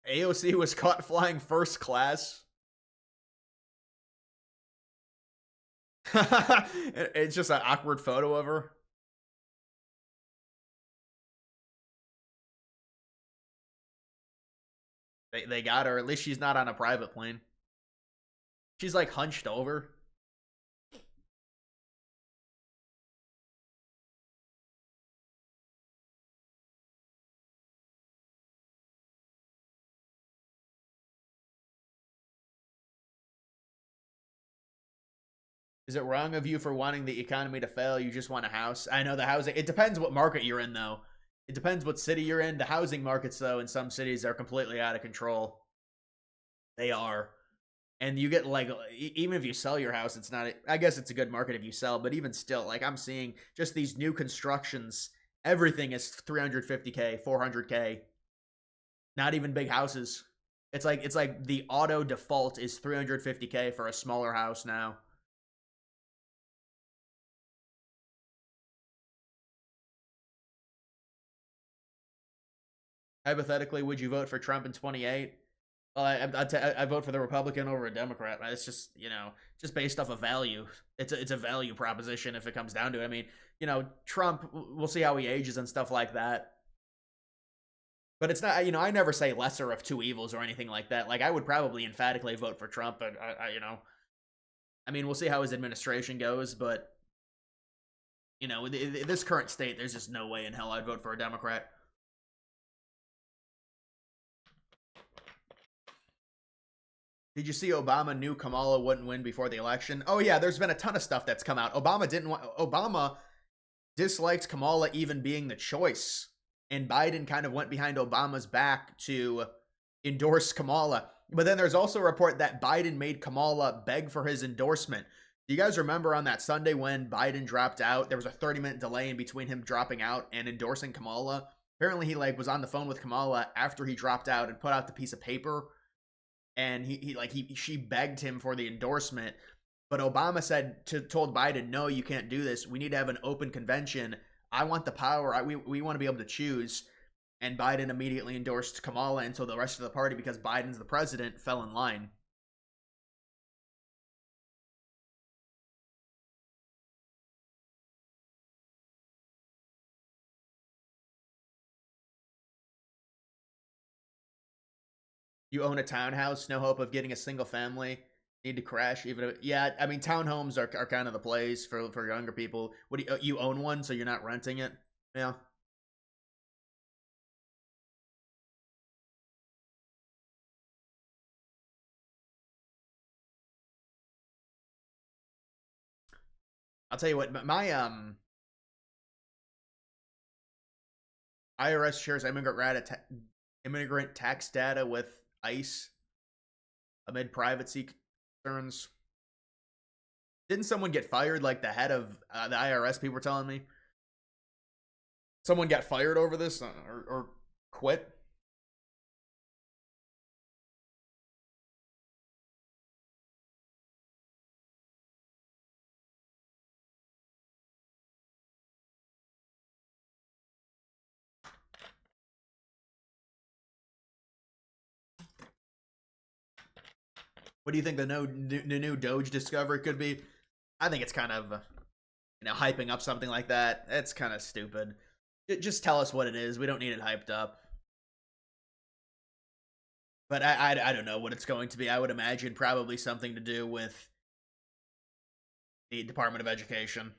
AOC was caught flying first class. It's just an awkward photo of her. They got her. At least she's not on a private plane. She's like hunched over. Is it wrong of you for wanting the economy to fail? You just want a house. I know the housing. It depends what market you're in, though. It depends what city you're in. The housing markets, though, in some cities are completely out of control. They are. And you get, like, even if you sell your house, it's not, I guess it's a good market if you sell, but even still, like, I'm seeing just these new constructions, everything is 350K, 400K. Not even big houses. It's like the auto default is 350K for a smaller house now. Hypothetically, would you vote for Trump in 28? Well, I vote for the Republican over a Democrat. It's just, you know, just based off of value. It's a value proposition if it comes down to it. I mean, you know, Trump, we'll see how he ages and stuff like that. But it's not, you know, I never say lesser of two evils or anything like that. Like, I would probably emphatically vote for Trump, but, you know, I mean, we'll see how his administration goes, but, you know, in this current state, there's just no way in hell I'd vote for a Democrat. Did you see Obama knew Kamala wouldn't win before the election? Oh yeah, there's been a ton of stuff that's come out. Obama disliked Kamala even being the choice. And Biden kind of went behind Obama's back to endorse Kamala. But then there's also a report that Biden made Kamala beg for his endorsement. Do you guys remember on that Sunday when Biden dropped out, there was a 30-minute delay in between him dropping out and endorsing Kamala? Apparently he was on the phone with Kamala after he dropped out and put out the piece of paper. And she begged him for the endorsement, but Obama told Biden, no, you can't do this. We need to have an open convention. I want the power. We want to be able to choose. and Biden immediately endorsed Kamala, and so the rest of the party, because Biden's the president, fell in line. You own a townhouse, no hope of getting a single family, need to crash even if, yeah, I mean townhomes are kind of the place for younger people. What do you own one, so you're not renting it? Yeah. I'll tell you what, my IRS shares immigrant tax data with ICE amid privacy concerns. Didn't someone get fired, like the head of the IRS, people were telling me? Someone got fired over this or quit? What do you think the new Doge discovery could be? I think it's kind of, hyping up something like that. It's kind of stupid. Just tell us what it is. We don't need it hyped up. But I don't know what it's going to be. I would imagine probably something to do with the Department of Education.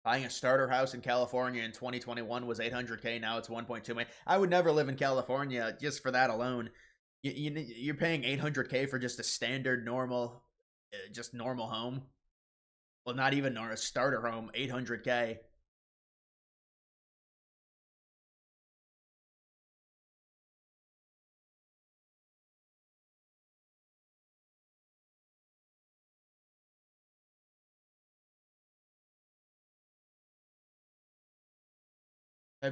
Buying a starter house in California in 2021 was 800K. Now it's 1.2 million. I would never live in California just for that alone. You're paying 800K for just a standard normal home. Well, not even a starter home. 800K.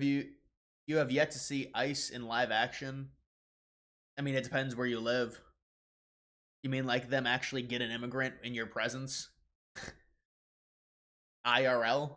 You have yet to see ICE in live action? I mean, it depends where you live. You mean like them actually get an immigrant in your presence? IRL?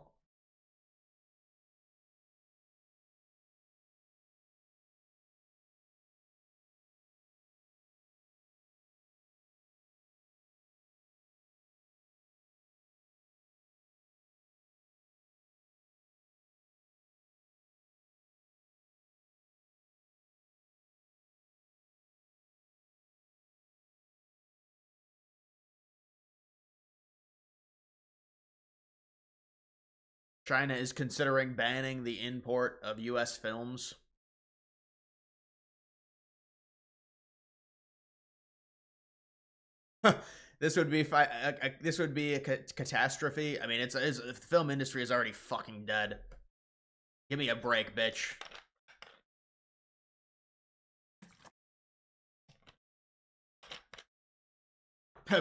China is considering banning the import of US films. This would be a catastrophe. I mean, the film industry is already fucking dead. Give me a break, bitch.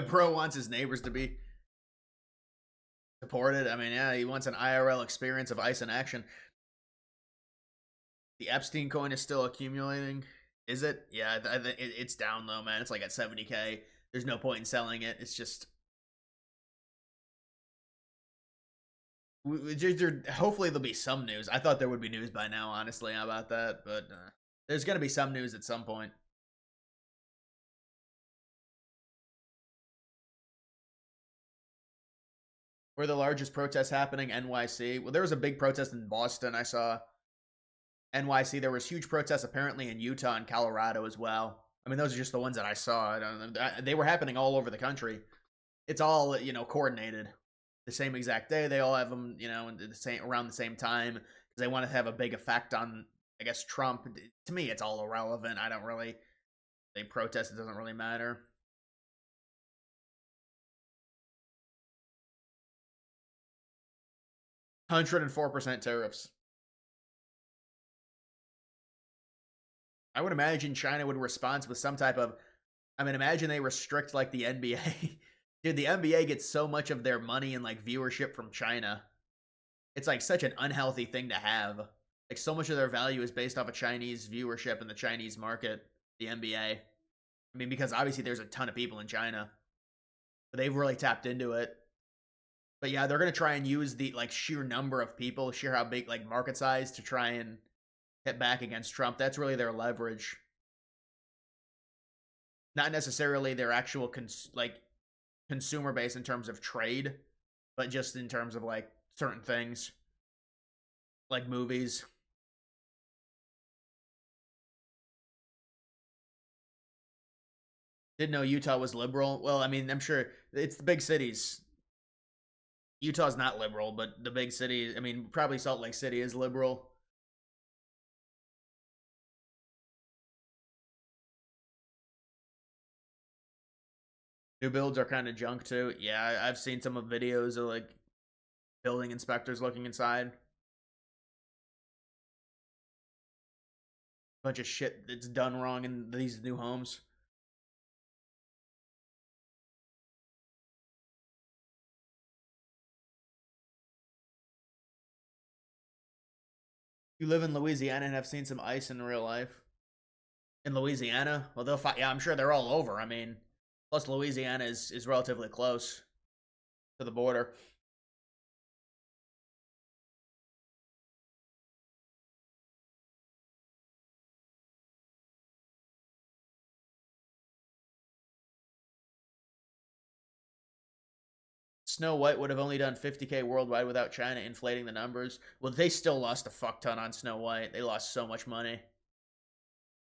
Bro wants his neighbors to be deported. I mean, yeah, he wants an IRL experience of ICE in action. The Epstein coin is still accumulating. Is it? Yeah, it's down though, man. It's like at 70K. There's no point in selling it. It's just... hopefully there'll be some news. I thought there would be news by now, honestly, about that. But there's going to be some news at some point. Where the largest protests happening? NYC. Well, there was a big protest in Boston, I saw. NYC, there was huge protests apparently in Utah and Colorado as well. I mean, those are just the ones that I saw. They were happening all over the country. It's all, coordinated. The same exact day. They all have them, around the same time. Because they want to have a big effect on, I guess, Trump. To me, it's all irrelevant. I don't really... They protest, it doesn't really matter. $104% tariffs. I would imagine China would respond with some type of... I mean, imagine they restrict, like, the NBA. Dude, the NBA gets so much of their money and, like, viewership from China. It's, like, such an unhealthy thing to have. Like, so much of their value is based off of Chinese viewership in the Chinese market, the NBA. I mean, because obviously there's a ton of people in China, but they've really tapped into it. But yeah, they're gonna try and use the like sheer number of people, sheer how big like market size to try and hit back against Trump. That's really their leverage. Not necessarily their actual consumer base in terms of trade, but just in terms of like certain things, like movies. Didn't know Utah was liberal. Well, I mean, I'm sure it's the big cities. Utah's not liberal, but the big cities, I mean, probably Salt Lake City is liberal. New builds are kind of junk too. Yeah, I've seen some of videos of like building inspectors looking inside. Bunch of shit that's done wrong in these new homes. You live in Louisiana and have seen some ice in real life. In Louisiana, well, they'll fight. Yeah, I'm sure they're all over. I mean, plus Louisiana is relatively close to the border. Snow White would have only done 50K worldwide without China inflating the numbers. Well, they still lost a fuck ton on Snow White. They lost so much money.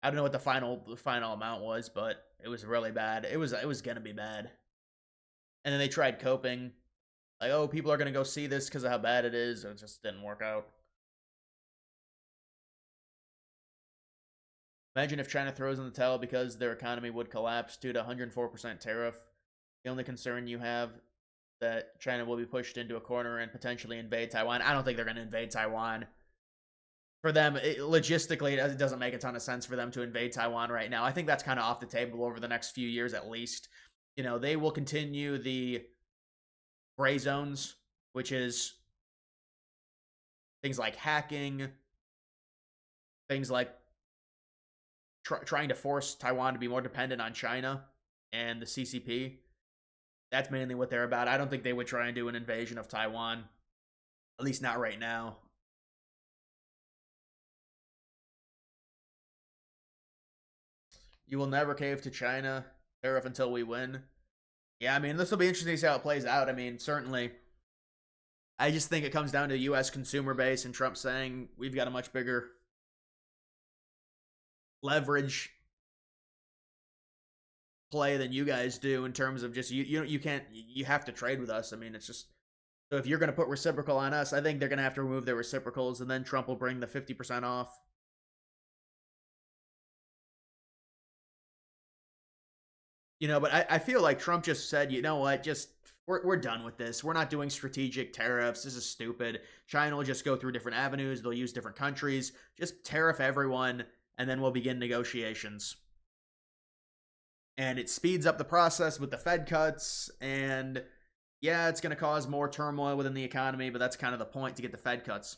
I don't know what the final amount was, but it was really bad. It was gonna be bad. And then they tried coping, like, oh, people are gonna go see this because of how bad it is. It just didn't work out. Imagine if China throws in the towel because their economy would collapse due to 104% tariff. The only concern you have that China will be pushed into a corner and potentially invade Taiwan. I don't think they're going to invade Taiwan. For them, logistically, it doesn't make a ton of sense for them to invade Taiwan right now. I think that's kind of off the table over the next few years at least. You know, they will continue the gray zones, which is things like hacking, things like trying to force Taiwan to be more dependent on China and the CCP. That's mainly what they're about. I don't think they would try and do an invasion of Taiwan, at least not right now. You will never cave to China tariff until we win. Yeah, I mean, this will be interesting to see how it plays out. I mean, certainly, I just think it comes down to the U.S. consumer base and Trump saying we've got a much bigger leverage play than you guys do in terms of just you can't, you have to trade with us. I mean, it's just, so if you're going to put reciprocal on us, I think they're going to have to remove their reciprocals, and then Trump will bring the 50% off. You know, but I feel like Trump just said, you know what, just we're done with this. We're not doing strategic tariffs. This is stupid. China will just go through different avenues. They'll use different countries. Just tariff everyone, and then we'll begin negotiations. And it speeds up the process with the Fed cuts, and yeah, it's going to cause more turmoil within the economy, but that's kind of the point, to get the Fed cuts.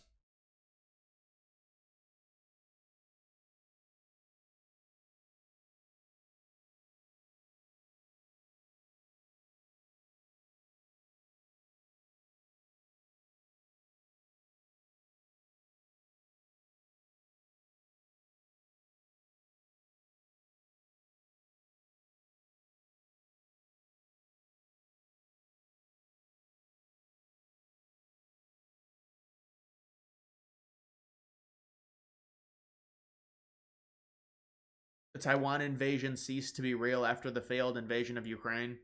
The Taiwan invasion ceased to be real after the failed invasion of Ukraine.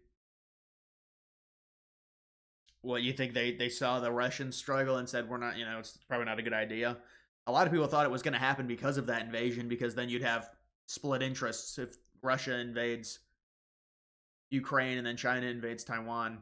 What, you think they saw the Russians struggle and said, we're not, you know, it's probably not a good idea? A lot of people thought it was going to happen because of that invasion, because then you'd have split interests if Russia invades Ukraine and then China invades Taiwan.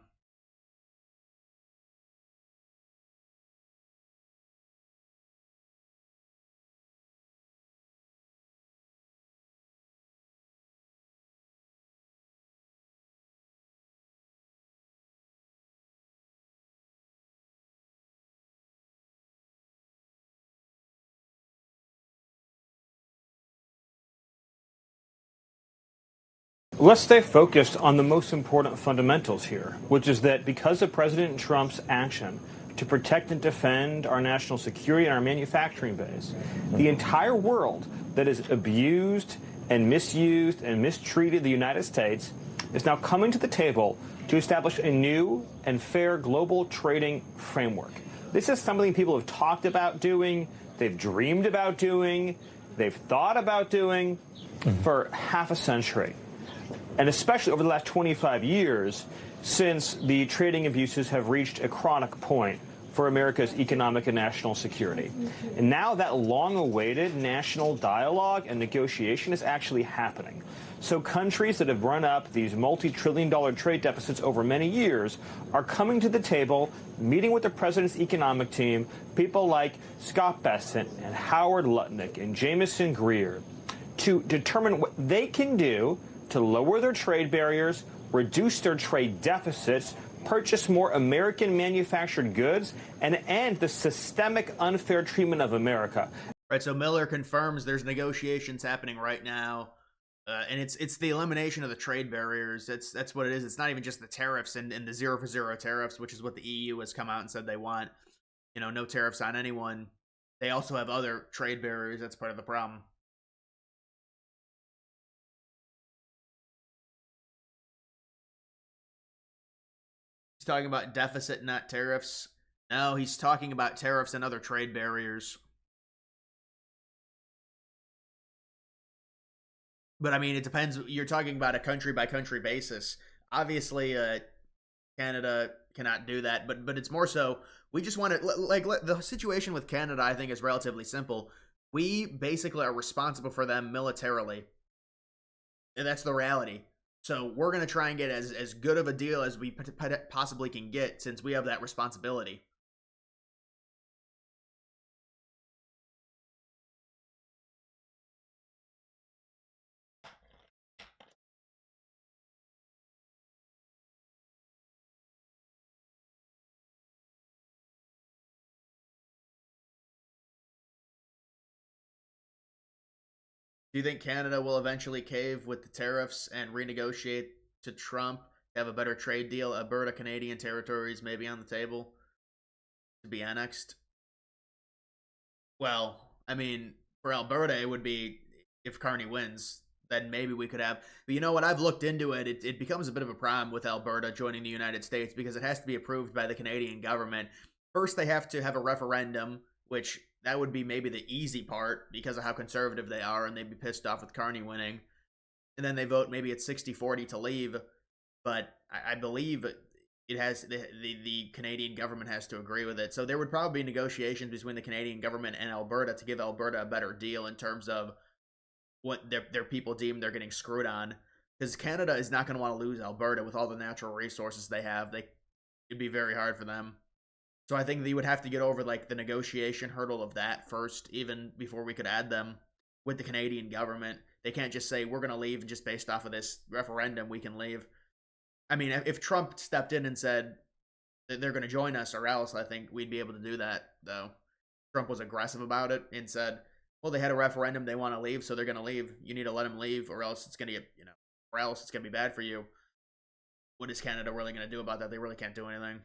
Let's stay focused on the most important fundamentals here, which is that because of President Trump's action to protect and defend our national security and our manufacturing base, the entire world that has abused and misused and mistreated the United States is now coming to the table to establish a new and fair global trading framework. This is something people have talked about doing, they've dreamed about doing, they've thought about doing for half a century. And especially over the last 25 years, since the trading abuses have reached a chronic point for America's economic and national security. And now that long-awaited national dialogue and negotiation is actually happening. So countries that have run up these multi-trillion-dollar trade deficits over many years are coming to the table, meeting with the president's economic team, people like Scott Bessent and Howard Lutnick and Jameson Greer, to determine what they can do to lower their trade barriers, reduce their trade deficits, purchase more American manufactured goods, and end the systemic unfair treatment of America. Right, so Miller confirms there's negotiations happening right now, and it's the elimination of the trade barriers. That's what it is. It's not even just the tariffs and the 0 for 0 tariffs, which is what the EU has come out and said they want. You know, no tariffs on anyone. They also have other trade barriers. That's part of the problem. He's talking about deficit, not tariffs. No, he's talking about tariffs and other trade barriers. But I mean, it depends. You're talking about a country by country basis. Obviously, Canada cannot do that, but it's more so we just want to like the situation with Canada. I think is relatively simple. We basically are responsible for them militarily, and that's the reality. So we're going to try and get as good of a deal as we possibly can get since we have that responsibility. Do you think Canada will eventually cave with the tariffs and renegotiate to Trump, have a better trade deal? Alberta, Canadian territories may be on the table to be annexed. Well, I mean, for Alberta, it would be if Carney wins, then maybe we could have. But you know what? I've looked into it. It becomes a bit of a problem with Alberta joining the United States because it has to be approved by the Canadian government. First, they have to have a referendum, which that would be maybe the easy part because of how conservative they are, and they'd be pissed off with Carney winning. And then they vote maybe it's 60-40 to leave, but I believe it has the Canadian government has to agree with it. So there would probably be negotiations between the Canadian government and Alberta to give Alberta a better deal in terms of what their people deem they're getting screwed on. Because Canada is not going to want to lose Alberta with all the natural resources they have. It'd be very hard for them. So I think they would have to get over like the negotiation hurdle of that first, even before we could add them with the Canadian government. They can't just say we're going to leave just based off of this referendum. We can leave. I mean, if Trump stepped in and said that they're going to join us or else, I think we'd be able to do that. Though Trump was aggressive about it and said, "Well, they had a referendum. They want to leave, so they're going to leave. You need to let them leave, or else it's going to get or else it's going to be bad for you." What is Canada really going to do about that? They really can't do anything.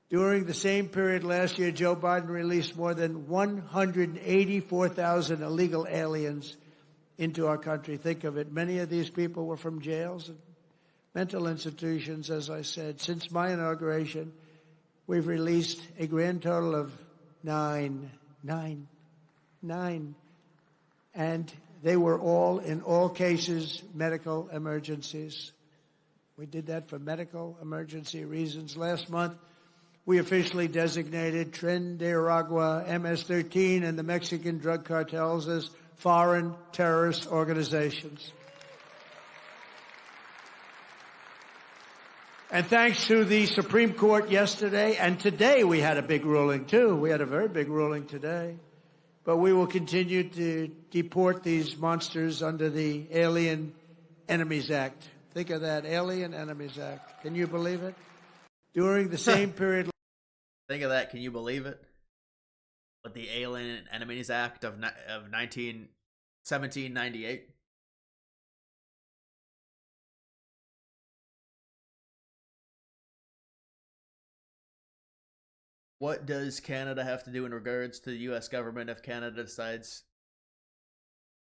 During the same period last year, Joe Biden released more than 184,000 illegal aliens into our country. Think of it. Many of these people were from jails and mental institutions, as I said. Since my inauguration, we've released a grand total of nine. And they were all, in all cases, medical emergencies. We did that for medical emergency reasons. Last month, we officially designated Tren de Aragua, MS-13, and the Mexican drug cartels as foreign terrorist organizations. And thanks to the Supreme Court yesterday, and today we had a big ruling too. We had a very big ruling today. But we will continue to deport these monsters under the Alien Enemies Act. Think of that, Alien Enemies Act. Can you believe it? During the same period. Think of that. Can you believe it? With the Alien Enemies Act of 1798. What does Canada have to do in regards to the U.S. government if Canada decides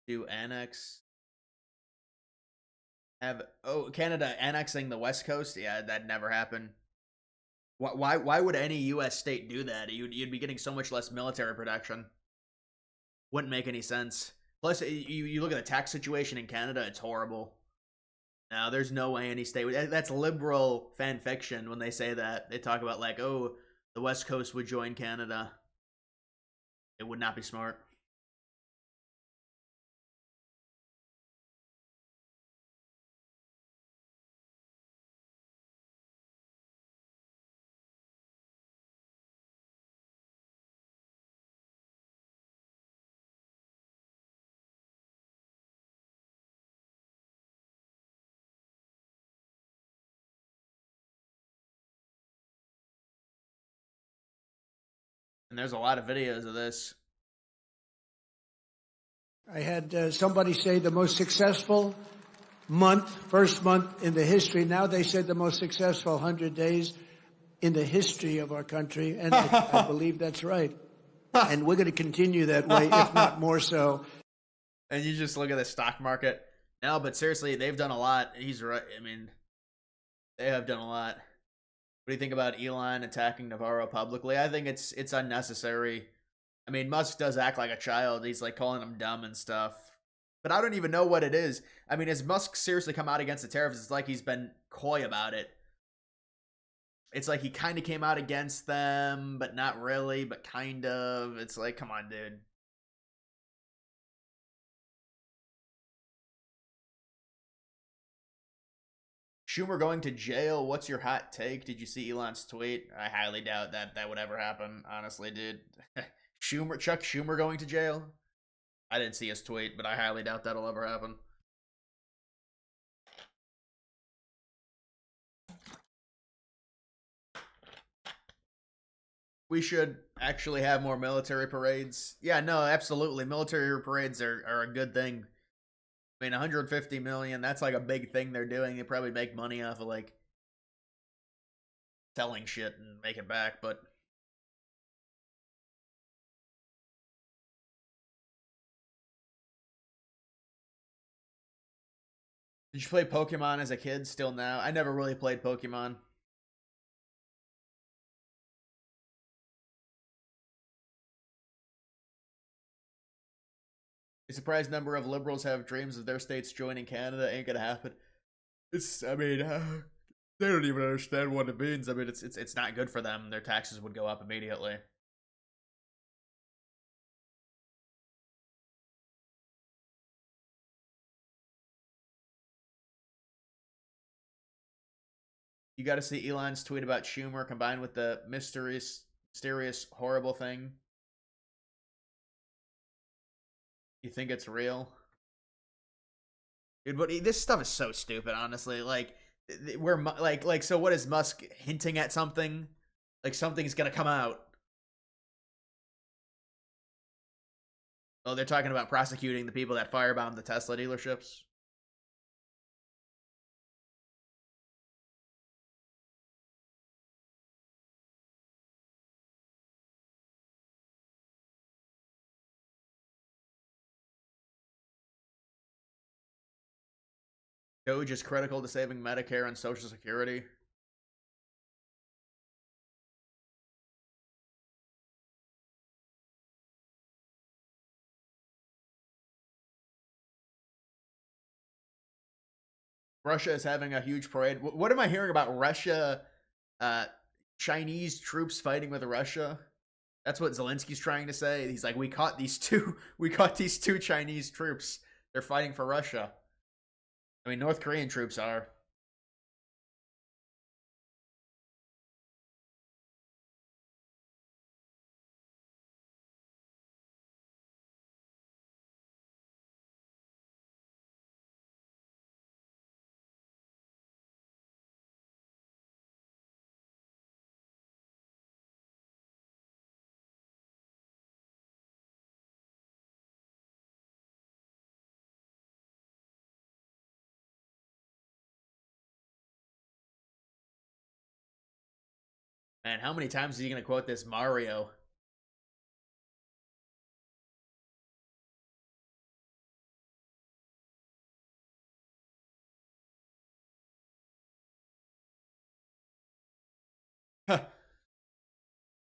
to annex? Canada annexing the West Coast? Yeah, that'd never happen. Why would any U.S. state do that? You'd be getting so much less military protection. Wouldn't make any sense. Plus, you look at the tax situation in Canada, it's horrible. Now, there's no way any state would. That's liberal fan fiction when they say that. They talk about, like, oh, the West Coast would join Canada. It would not be smart. And there's a lot of videos of this. I had somebody say the most successful first month in the history. Now they said the most successful 100 days in the history of our country. And I believe that's right. And we're going to continue that way, if not more so. And you just look at the stock market. No, but seriously, they've done a lot. He's right. I mean, they have done a lot. What do you think about Elon attacking Navarro publicly? I think it's unnecessary. I mean, Musk does act like a child. He's like calling him dumb and stuff. But I don't even know what it is. I mean, has Musk seriously come out against the tariffs? It's like he's been coy about it. It's like he kind of came out against them, but not really, but kind of. It's like, come on, dude. Schumer going to jail. What's your hot take? Did you see Elon's tweet? I highly doubt that would ever happen. Honestly, dude. Chuck Schumer going to jail? I didn't see his tweet, but I highly doubt that'll ever happen. We should actually have more military parades. Yeah, no, absolutely. Military parades are a good thing. I mean, 150 million, that's like a big thing they're doing. They probably make money off of, like, selling shit and make it back, but... Did you play Pokemon as a kid still now? I never really played Pokemon. A surprised number of liberals have dreams of their states joining Canada. Ain't gonna happen. I mean, they don't even understand what it means. I mean, it's not good for them. Their taxes would go up immediately. You got to see Elon's tweet about Schumer combined with the mysterious, horrible thing. You think it's real? Dude, but this stuff is so stupid, honestly. Like, so what is Musk hinting at something? Like, something's gonna come out. Oh, they're talking about prosecuting the people that firebombed the Tesla dealerships. Doge is critical to saving Medicare and Social Security. Russia is having a huge parade. What am I hearing about Russia? Chinese troops fighting with Russia? That's what Zelensky's trying to say. He's like, we caught these two Chinese troops. They're fighting for Russia. I mean, North Korean troops are. Man, how many times is he going to quote this Mario?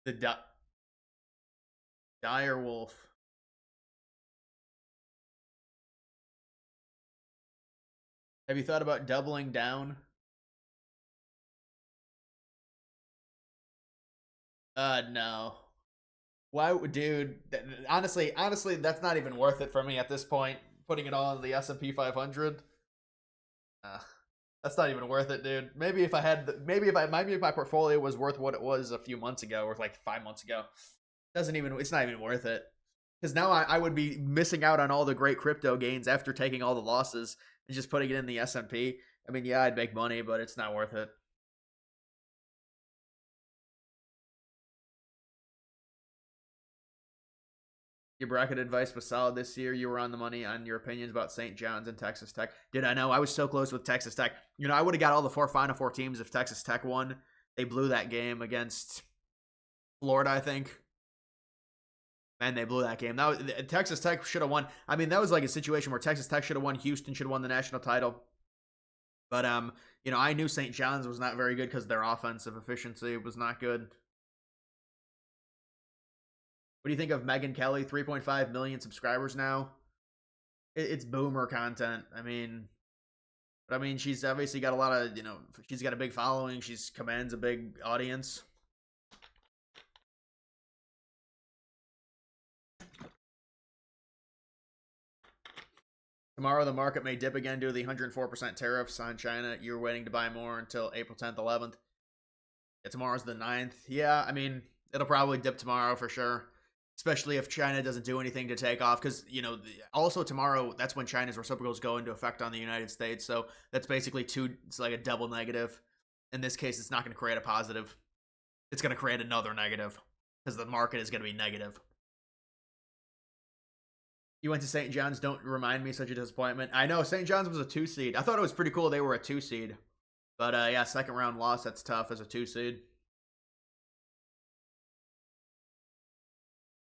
The dire wolf. Have you thought about doubling down? No. Why, dude? Honestly, that's not even worth it for me at this point. Putting it all in the S&P 500. That's not even worth it, dude. Maybe if my portfolio was worth what it was a few months ago, or like 5 months ago, it's not even worth it. Because now I would be missing out on all the great crypto gains after taking all the losses and just putting it in the S&P. I mean, yeah, I'd make money, but it's not worth it. Your bracket advice was solid this year. You were on the money on your opinions about St. John's and Texas Tech. Dude, I know. I was so close with Texas Tech. You know, I would have got all the Final Four teams if Texas Tech won. They blew that game against Florida, I think. And they blew that game. Texas Tech should have won. I mean, that was like a situation where Texas Tech should have won. Houston should have won the national title. But, you know, I knew St. John's was not very good because their offensive efficiency was not good. What do you think of Megyn Kelly? 3.5 million subscribers now. It's boomer content. I mean, she's obviously got a lot of, you know, she's got a big following. She commands a big audience. Tomorrow, the market may dip again due to the 104% tariffs on China. You're waiting to buy more until April 10th, 11th. Yeah, tomorrow's the 9th. Yeah, I mean, it'll probably dip tomorrow for sure. Especially if China doesn't do anything to take off. Because, you know, also tomorrow, that's when China's reciprocals go into effect on the United States. So that's basically it's like a double negative. In this case, it's not going to create a positive. It's going to create another negative. Because the market is going to be negative. You went to St. John's. Don't remind me, such a disappointment. I know, St. John's was a 2 seed. I thought it was pretty cool they were a 2 seed. But, yeah, second round loss, that's tough as a 2 seed.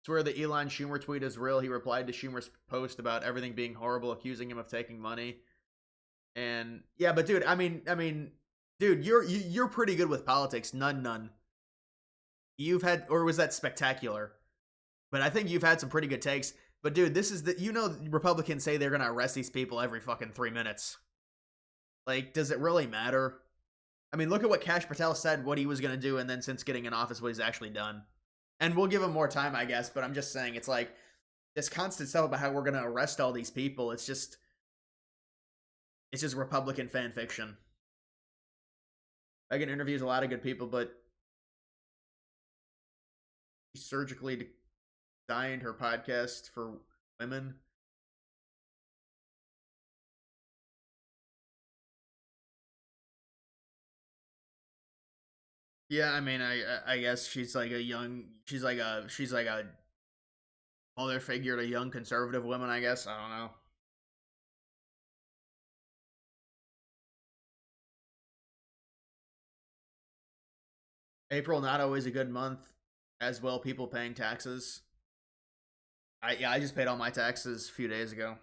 Swear the Elon Schumer tweet is real. He replied to Schumer's post about everything being horrible, accusing him of taking money. And yeah, but dude, I mean, dude, you're pretty good with politics. None. You've had, or was that spectacular? But I think you've had some pretty good takes. But dude, this is Republicans say they're gonna arrest these people every fucking 3 minutes. Like, does it really matter? I mean, look at what Kash Patel said, what he was gonna do, and then since getting in office, what he's actually done. And we'll give him more time, I guess, but I'm just saying, it's like, this constant stuff about how we're going to arrest all these people, it's just Republican fan fiction. Megyn interviews a lot of good people, but she surgically designed her podcast for women. Yeah, I mean, I guess she's like a mother figure to young conservative women, I guess. I don't know. April, not always a good month. As well, people paying taxes. I just paid all my taxes a few days ago.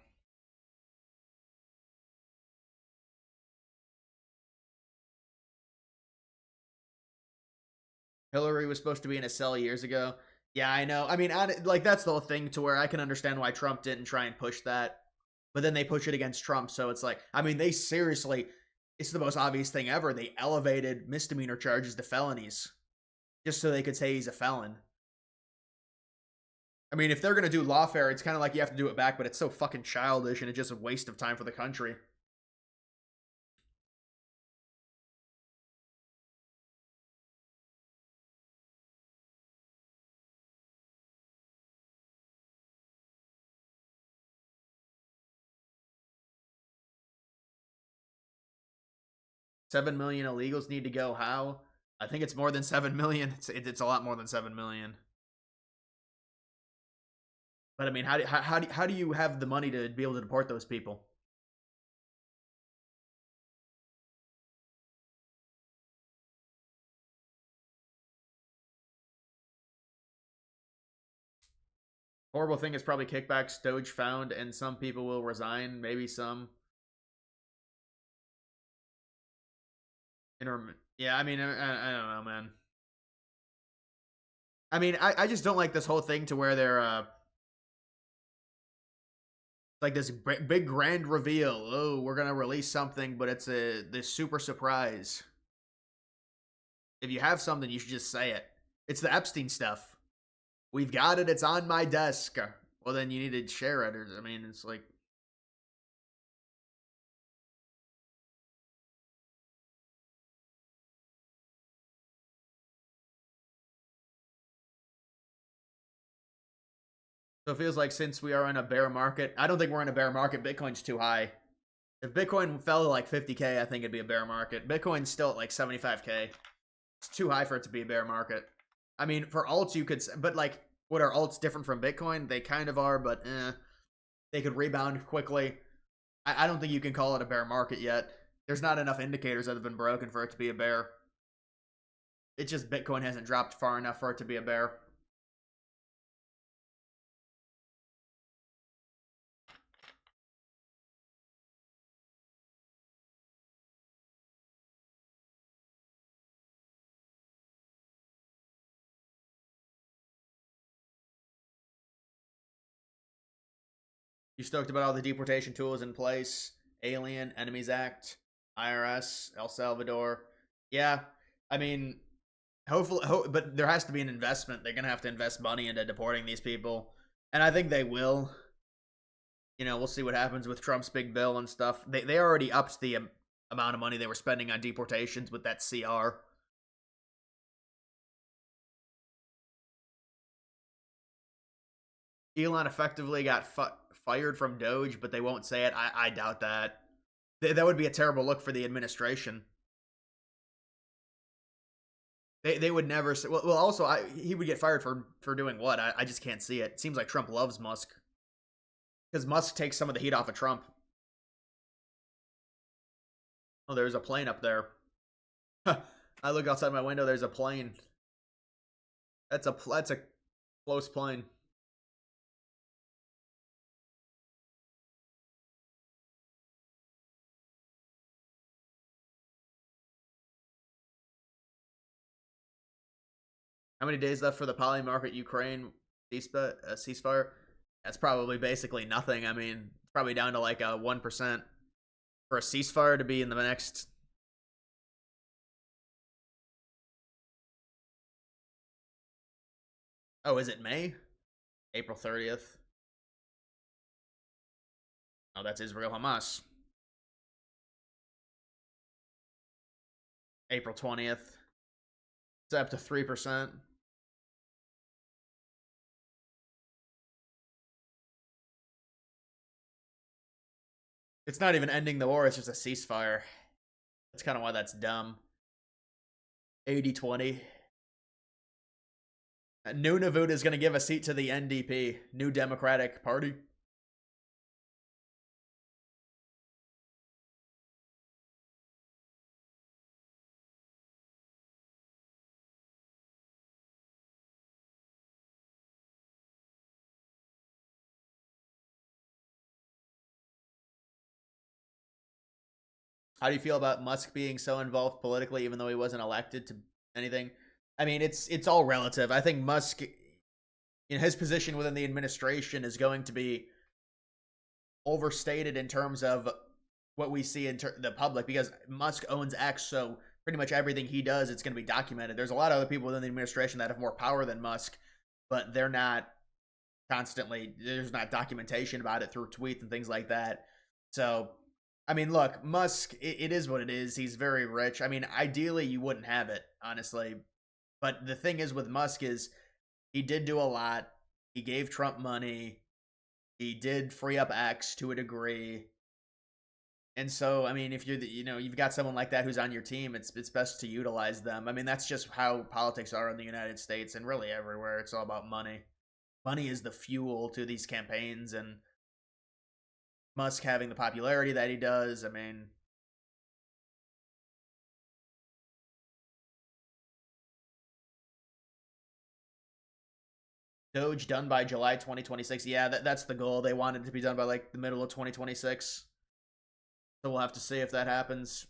Hillary was supposed to be in a cell years ago. Yeah, I know. I mean, like, that's the whole thing to where I can understand why Trump didn't try and push that. But then they push it against Trump. So it's like, I mean, they seriously, it's the most obvious thing ever. They elevated misdemeanor charges to felonies just so they could say he's a felon. I mean, if they're going to do lawfare, it's kind of like you have to do it back, but it's so fucking childish and it's just a waste of time for the country. $7 million illegals need to go. How? I think it's more than 7 million. It's a lot more than 7 million. But I mean, how do you have the money to be able to deport those people? Horrible thing is probably kickbacks Doge found, and some people will resign. Maybe some. Yeah, I mean, I don't know, man. I mean, I just don't like this whole thing to where they're like this big grand reveal. Oh, we're gonna release something, but it's this super surprise. If you have something, you should just say it. It's the Epstein stuff. We've got it. It's on my desk. Well, then you need to share it. Or, I mean, it's like. So it feels like since we are in a bear market, I don't think we're in a bear market. Bitcoin's too high. If Bitcoin fell to like 50K, I think it'd be a bear market. Bitcoin's still at like 75K. It's too high for it to be a bear market. I mean, for alts, you could, but like, what are alts different from Bitcoin? They kind of are, but they could rebound quickly. I don't think you can call it a bear market yet. There's not enough indicators that have been broken for it to be a bear. It's just Bitcoin hasn't dropped far enough for it to be a bear. You stoked about all the deportation tools in place? Alien, Enemies Act, IRS, El Salvador. Yeah, I mean, hopefully, but there has to be an investment. They're going to have to invest money into deporting these people. And I think they will. You know, we'll see what happens with Trump's big bill and stuff. They already upped the amount of money they were spending on deportations with that CR. Elon effectively got fired from Doge, but they won't say it. I doubt that. That would be a terrible look for the administration. They would never say. Well, also, he would get fired for doing what? I just can't see it. It seems like Trump loves Musk. Because Musk takes some of the heat off of Trump. Oh, there's a plane up there. I look outside my window, there's a plane. That's a close plane. How many days left for the poly market Ukraine ceasefire? That's probably basically nothing. I mean, it's probably down to like a 1% for a ceasefire to be in the next. Oh, is it May? April 30th. Oh, that's Israel Hamas. April 20th. It's up to 3%. It's not even ending the war, it's just a ceasefire. That's kind of why that's dumb. 80-20. Nunavut is going to give a seat to the NDP, New Democratic Party. How do you feel about Musk being so involved politically, even though he wasn't elected to anything? I mean, it's all relative. I think Musk, in his position within the administration, is going to be overstated in terms of what we see in the public, because Musk owns X, so pretty much everything he does, it's going to be documented. There's a lot of other people within the administration that have more power than Musk, but they're not constantly, there's not documentation about it through tweets and things like that. So, I mean, look, Musk, it is what it is. He's very rich. I mean, ideally, you wouldn't have it, honestly. But the thing is with Musk is he did do a lot. He gave Trump money. He did free up X to a degree. And so, I mean, if you're you've got someone like that who's on your team, it's best to utilize them. I mean, that's just how politics are in the United States and really everywhere. It's all about money. Money is the fuel to these campaigns, and Musk having the popularity that he does, I mean, Doge done by July 2026. Yeah, that's the goal. They want it to be done by like the middle of 2026. So we'll have to see if that happens.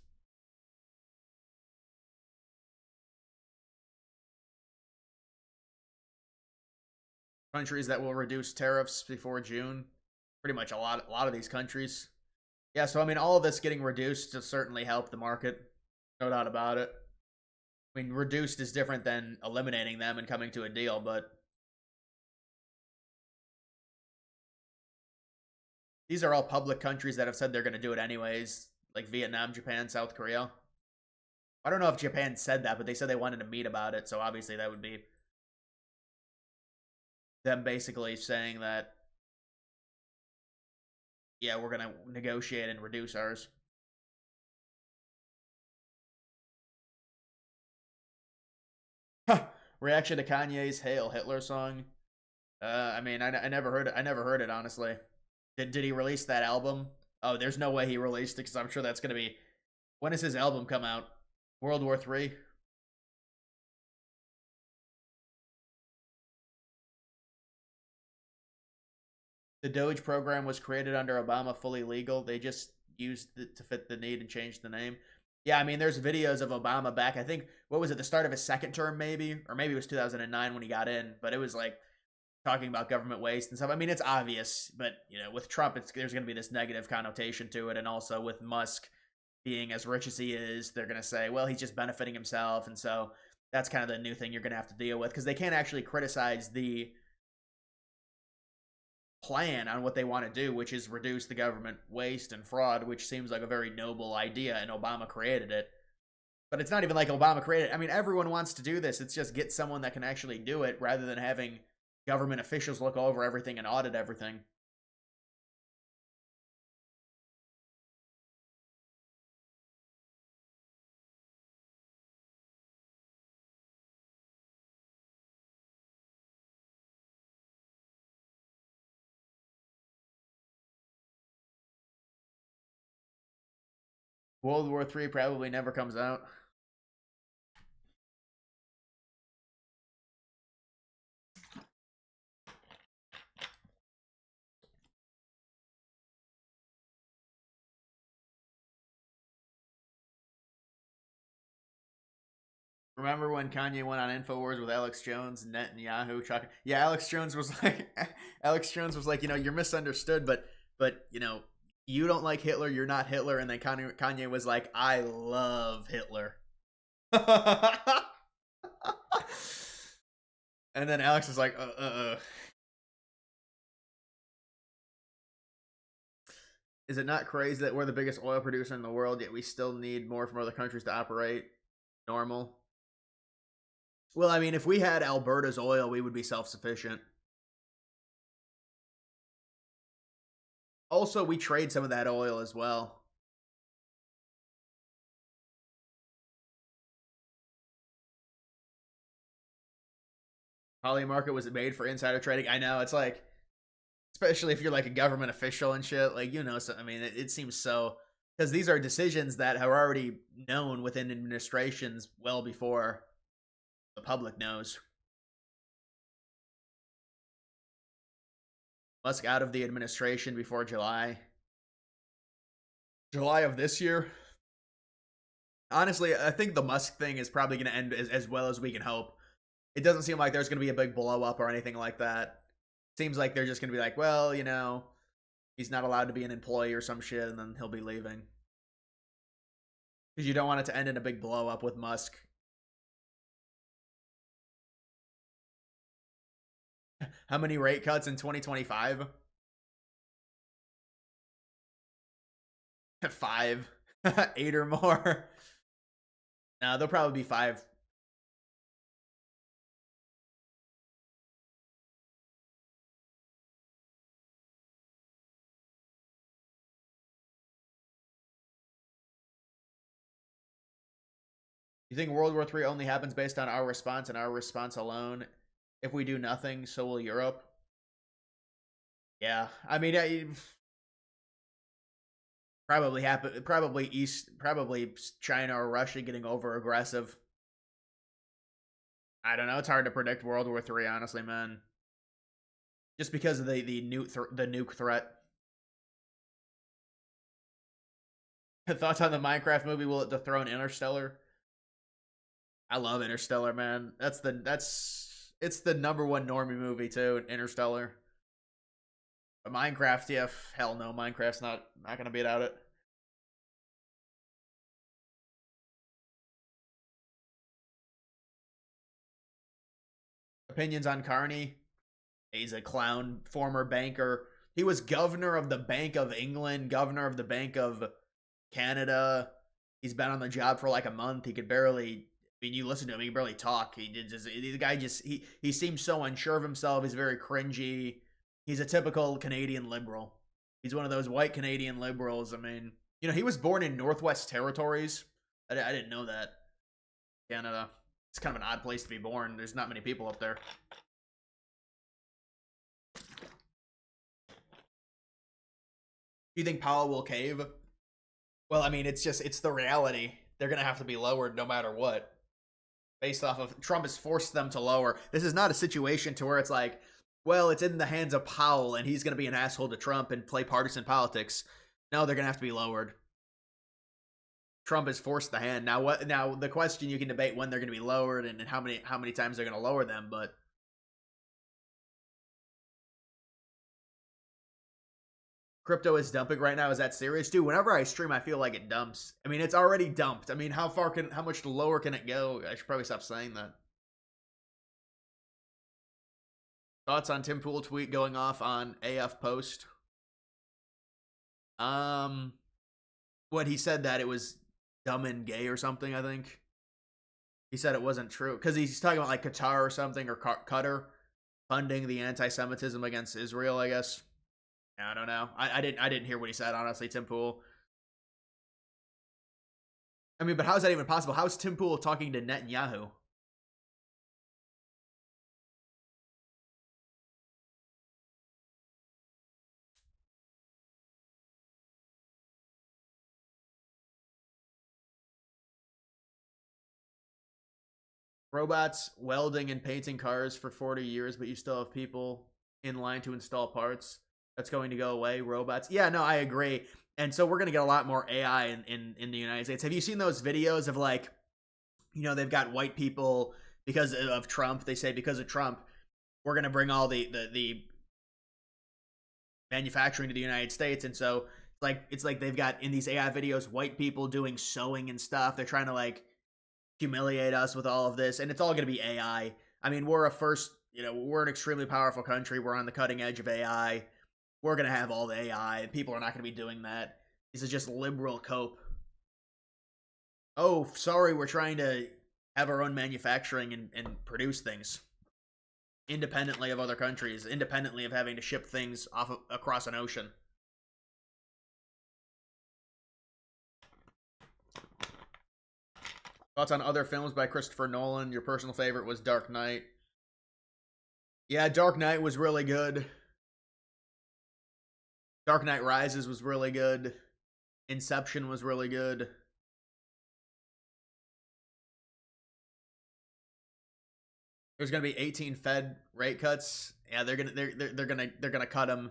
Countries that will reduce tariffs before June. Pretty much a lot of these countries. Yeah, so I mean, all of this getting reduced to certainly help the market. No doubt about it. I mean, reduced is different than eliminating them and coming to a deal, but these are all public countries that have said they're going to do it anyways, like Vietnam, Japan, South Korea. I don't know if Japan said that, but they said they wanted to meet about it, so obviously that would be them basically saying that, yeah, we're going to negotiate and reduce ours. Reaction to Kanye's "Hail Hitler" song. I mean, I never heard it. I never heard it, honestly. Did he release that album? Oh, there's no way he released it, because I'm sure that's gonna be. When does his album come out? World War III. The Doge program was created under Obama, fully legal. They just used it to fit the need and changed the name. Yeah, I mean, there's videos of Obama back, I think, what was it, the start of his second term, maybe? Or maybe it was 2009 when he got in, but it was like talking about government waste and stuff. I mean, it's obvious, but, with Trump, there's going to be this negative connotation to it, and also with Musk being as rich as he is, they're going to say, well, he's just benefiting himself, and so that's kind of the new thing you're going to have to deal with, because they can't actually criticize the plan on what they want to do, which is reduce the government waste and fraud, which seems like a very noble idea, and Obama created it. But it's not even like Obama created it. I mean, everyone wants to do this. It's just get someone that can actually do it rather than having government officials look over everything and audit everything. World War III probably never comes out. Remember when Kanye went on InfoWars with Alex Jones and Netanyahu? Yeah, Alex Jones was like, you're misunderstood, but you don't like Hitler, you're not Hitler. And then Kanye was like, I love Hitler. And then Alex was like, Is it not crazy that we're the biggest oil producer in the world, yet we still need more from other countries to operate normal? Well, I mean, if we had Alberta's oil, we would be self-sufficient. Also, we trade some of that oil as well. Poly market was made for insider trading. I know, it's like, especially if you're like a government official and shit, like, so, I mean, it seems so, because these are decisions that are already known within administrations well before the public knows. Musk out of the administration before July of this year. Honestly, I think the Musk thing is probably going to end as well as we can hope. It doesn't seem like there's going to be a big blow up or anything like that. Seems like they're just going to be like, well, he's not allowed to be an employee or some shit, and then he'll be leaving. Because you don't want it to end in a big blow up with Musk. How many rate cuts in 2025? 5. 8 or more. No, there'll probably be 5. You think World War III only happens based on our response and our response alone? If we do nothing, so will Europe. Yeah, I mean, probably happen. Probably China or Russia getting over aggressive. I don't know. It's hard to predict World War III, honestly, man. Just because of the nuke threat. Thoughts on the Minecraft movie? Will it dethrone Interstellar? I love Interstellar, man. It's the #1 normie movie too, Interstellar. But Minecraft, yeah, hell no, Minecraft's not gonna beat out it. Opinions on Carney? He's a clown, former banker. He was governor of the Bank of England, governor of the Bank of Canada. He's been on the job for like a month. He could barely. I mean, you listen to him, he can barely talk. The guy just he seems so unsure of himself. He's very cringy. He's a typical Canadian liberal. He's one of those white Canadian liberals. I mean, you know, he was born in Northwest Territories. I didn't know that. Canada. It's kind of an odd place to be born. There's not many people up there. Do you think Powell will cave? Well, I mean, it's the reality. They're going to have to be lowered no matter what. Based off of Trump has forced them to lower. This is not a situation to where it's like, well, it's in the hands of Powell and he's going to be an asshole to Trump and play partisan politics. No, they're going to have to be lowered. Trump has forced the hand. Now the question, you can debate when they're going to be lowered and how many times they're going to lower them, but crypto is dumping right now. Is that serious? Dude, whenever I stream, I feel like it dumps. I mean, it's already dumped. I mean, how much lower can it go? I should probably stop saying that. Thoughts on Tim Pool tweet going off on AF post? When he said that it was dumb and gay or something, I think. He said it wasn't true. Because he's talking about like Qatar or something, or Qatar funding the anti-Semitism against Israel, I guess. I don't know. I didn't hear what he said, honestly, Tim Pool. I mean, but how is that even possible? How is Tim Pool talking to Netanyahu? Robots welding and painting cars for 40 years, but you still have people in line to install parts. That's going to go away. Robots. Yeah, no, I agree. And so we're going to get a lot more AI in the United States. Have you seen those videos of like, you know, they've got white people because of Trump. They say because of Trump, we're going to bring all the manufacturing to the United States. And so it's like they've got in these AI videos, white people doing sewing and stuff. They're trying to like humiliate us with all of this. And it's all going to be AI. I mean, we're an extremely powerful country. We're on the cutting edge of AI. We're going to have all the AI. People are not going to be doing that. This is just liberal cope. Oh, sorry, we're trying to have our own manufacturing and produce things independently of other countries, independently of having to ship things across an ocean. Thoughts on other films by Christopher Nolan? Your personal favorite was Dark Knight. Yeah, Dark Knight was really good. Dark Knight Rises was really good. Inception was really good. There's gonna be 18 Fed rate cuts. Yeah, they're gonna cut them.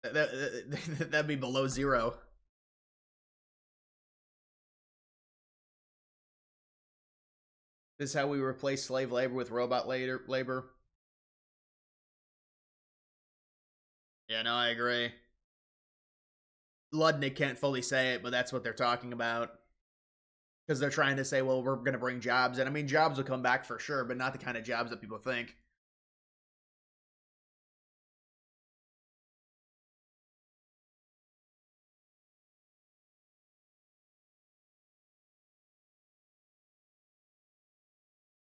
That'd be below zero. This is how we replace slave labor with robot labor. Yeah, no, I agree. Ludnick can't fully say it, but that's what they're talking about. Because they're trying to say, well, we're going to bring jobs in. I mean, jobs will come back for sure, but not the kind of jobs that people think.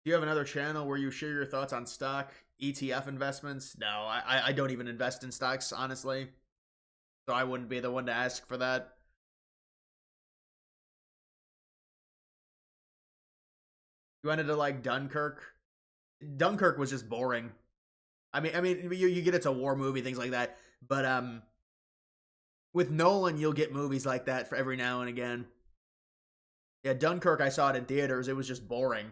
Do you have another channel where you share your thoughts on stock ETF investments? No, I don't even invest in stocks, honestly. So I wouldn't be the one to ask for that. You ended to like Dunkirk. Dunkirk was just boring. I mean, you get it's a war movie, things like that. But with Nolan, you'll get movies like that for every now and again. Yeah, Dunkirk, I saw it in theaters. It was just boring.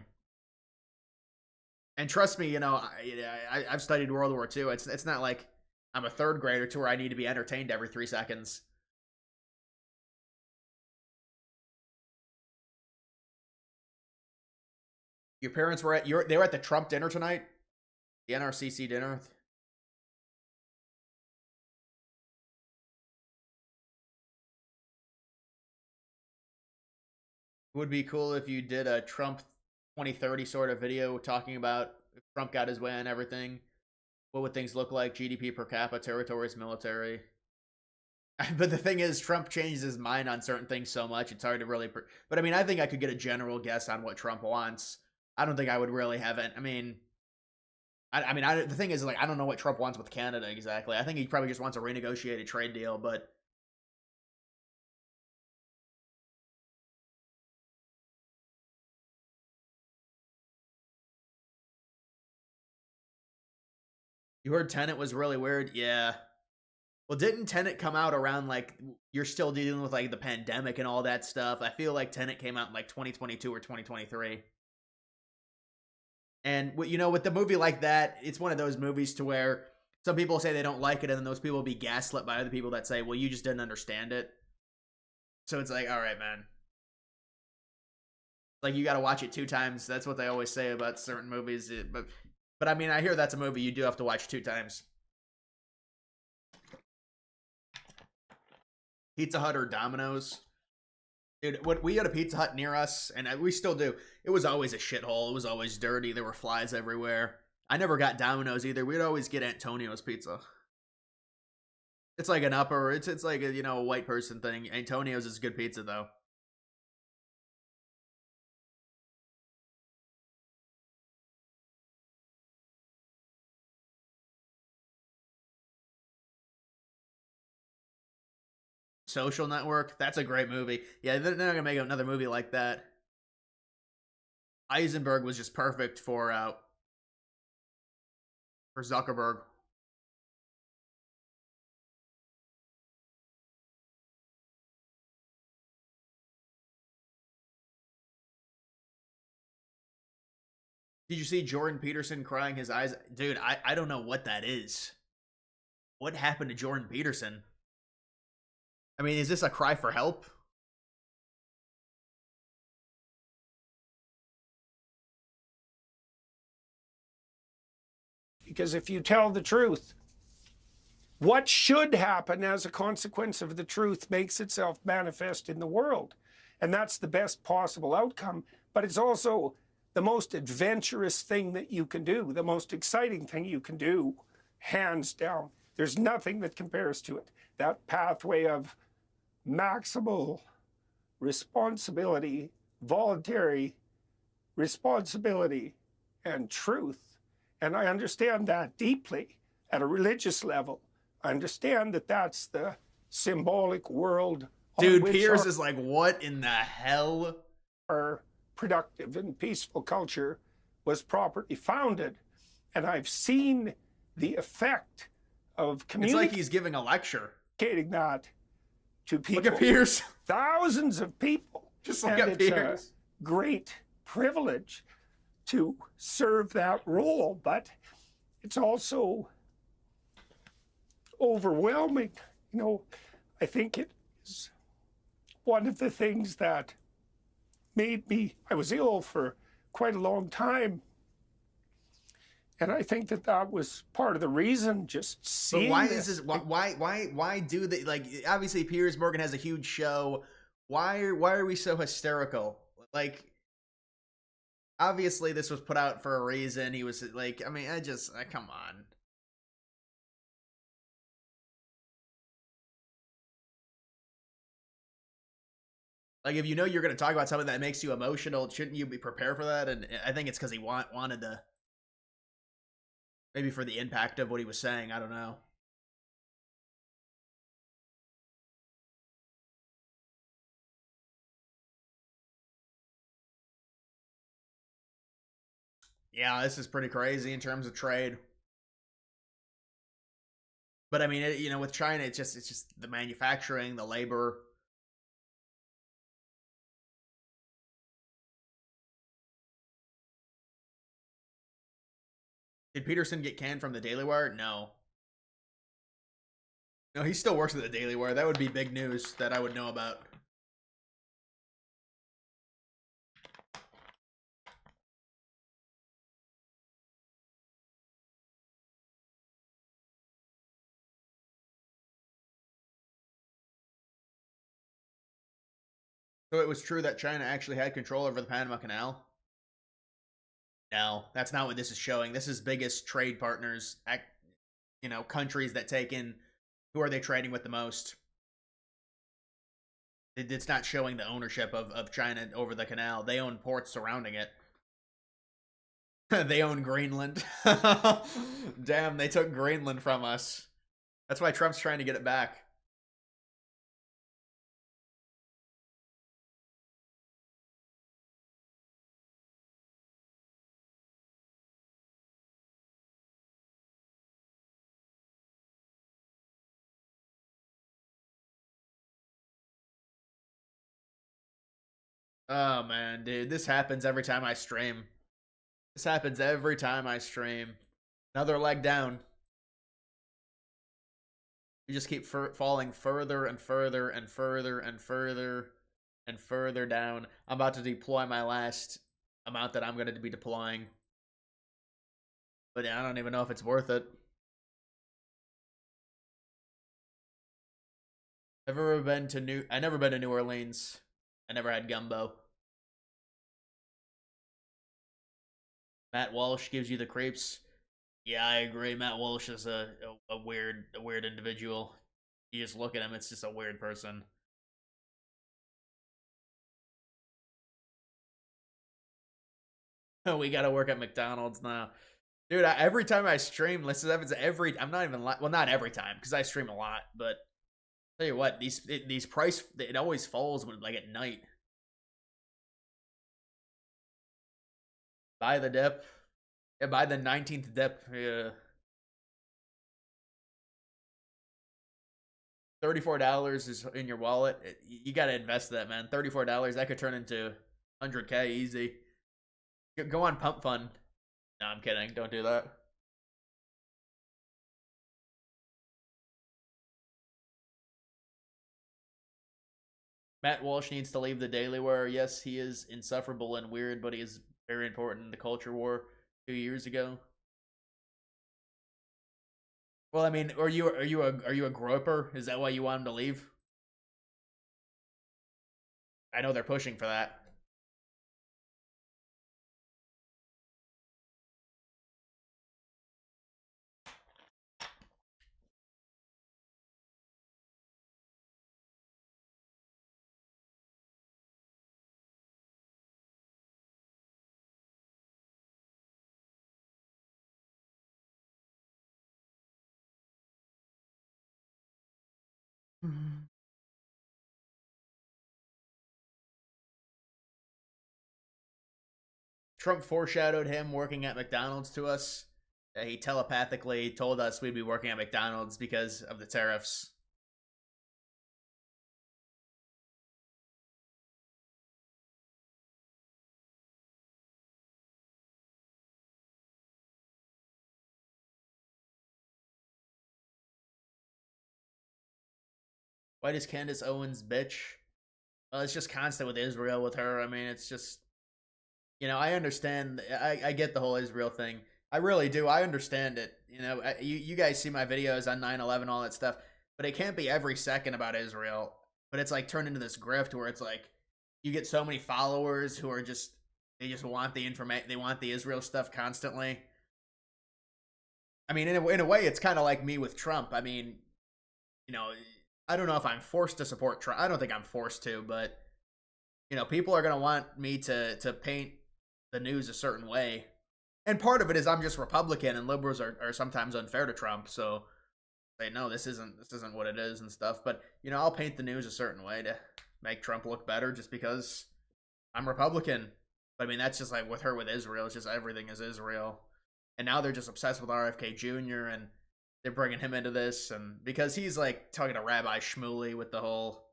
And trust me, I've studied World War II. It's not like I'm a third grader to where I need to be entertained every 3 seconds. Your parents were they were at the Trump dinner tonight? The NRCC dinner? It would be cool if you did a Trump 2030 sort of video talking about if Trump got his way on everything. What would things look like? GDP per capita, territories, military. But the thing is, Trump changes his mind on certain things so much, it's hard to really... But I mean, I think I could get a general guess on what Trump wants. I don't think I would really have it. I mean, the thing is, like, I don't know what Trump wants with Canada exactly. I think he probably just wants a renegotiated trade deal, but... You heard Tenet was really weird? Yeah. Well, didn't Tenet come out around, like, you're still dealing with, like, the pandemic and all that stuff? I feel like Tenet came out in, like, 2022 or 2023. And, with the movie like that, it's one of those movies to where some people say they don't like it, and then those people will be gaslit by other people that say, well, you just didn't understand it. So it's like, all right, man. Like, you gotta watch it 2 times. That's what they always say about certain movies. But I mean, I hear that's a movie you do have to watch 2 times. Pizza Hut or Domino's? Dude, we had a Pizza Hut near us, and we still do. It was always a shithole. It was always dirty. There were flies everywhere. I never got Domino's either. We'd always get Antonio's pizza. It's like an upper. It's like a white person thing. Antonio's is good pizza though. Social Network. That's a great movie. Yeah, they're not gonna make another movie like that. Eisenberg was just perfect for Zuckerberg. Did you see Jordan Peterson crying his eyes? Dude, I don't know what that is. What happened to Jordan Peterson? I mean, is this a cry for help? Because if you tell the truth, what should happen as a consequence of the truth makes itself manifest in the world. And that's the best possible outcome. But it's also the most adventurous thing that you can do, the most exciting thing you can do, hands down. There's nothing that compares to it. That pathway of maximal responsibility, voluntary responsibility, and truth. And I understand that deeply at a religious level. I understand that that's the symbolic world. Dude, Piers is like, what in the hell? Our productive and peaceful culture was properly founded. And I've seen the effect of communicating. It's like he's giving a lecture. That to people. Look at Piers. Thousands of people. Just look at Piers. It's a great privilege to serve that role, but it's also overwhelming. I think it is one of the things that made me, I was ill for quite a long time. And I think that was part of the reason, just seeing. But why is this? Why do they, like? Obviously, Piers Morgan has a huge show. Why are we so hysterical? Like, obviously, this was put out for a reason. He was like, I mean, come on. Like, if you know you're going to talk about something that makes you emotional, shouldn't you be prepared for that? And I think it's because he wanted to, maybe for the impact of what he was saying. I don't know. Yeah, this is pretty crazy in terms of trade. But I mean, with China, it's just the manufacturing, the labor. Did Peterson get canned from the Daily Wire? No. No, he still works at the Daily Wire. That would be big news that I would know about. So it was true that China actually had control over the Panama Canal? No, that's not what this is showing. This is biggest trade partners, countries that take in, who are they trading with the most? It's not showing the ownership of China over the canal. They own ports surrounding it. They own Greenland. Damn, they took Greenland from us. That's why Trump's trying to get it back. Oh man, dude, this happens every time I stream. This happens every time I stream. Another leg down. You just keep falling further and further and further and further and further down. I'm about to deploy my last amount that I'm going to be deploying. But I don't even know if it's worth it. I've never been to New Orleans. I never had gumbo. Matt Walsh gives you the creeps. Yeah, I agree. Matt Walsh is a weird individual. You just look at him, it's just a weird person. We gotta work at McDonald's now. Dude, every time I stream, this happens I'm not even, well, not every time, because I stream a lot, but tell you what, these price, it always falls when, like, at night. Buy the dip. Yeah, buy the 19th dip. Yeah. $34 is in your wallet. You gotta invest that, man. $34, that could turn into 100K easy. Go on Pump Fund. No, I'm kidding. Don't do that. Matt Walsh needs to leave the Daily Wire. Yes, he is insufferable and weird, but he is very important in the culture war 2 years ago. Well, I mean, are you a groper? Is that why you want him to leave? I know they're pushing for that. Trump foreshadowed him working at McDonald's to us. He telepathically told us we'd be working at McDonald's because of the tariffs. Why does Candace Owens bitch? Well, it's just constant with Israel with her. I mean, it's just, I understand. I get the whole Israel thing. I really do. I understand it. You guys see my videos on 9/11, all that stuff, but it can't be every second about Israel. But it's like turned into this grift where it's like you get so many followers who are they just want the information. They want the Israel stuff constantly. I mean, in a way, it's kind of like me with Trump. I mean, I don't know if I'm forced to support Trump. I don't think I'm forced to, but you know, people are going to want me to paint the news a certain way. And part of it is I'm just Republican, and liberals are sometimes unfair to Trump. So say, no, this isn't what it is and stuff. But, you know, I'll paint the news a certain way to make Trump look better just because I'm Republican. But I mean, that's just like with Israel. It's just everything is Israel. And now they're just obsessed with RFK Jr. and they're bringing him into this. And because he's like talking to Rabbi Shmuley with the whole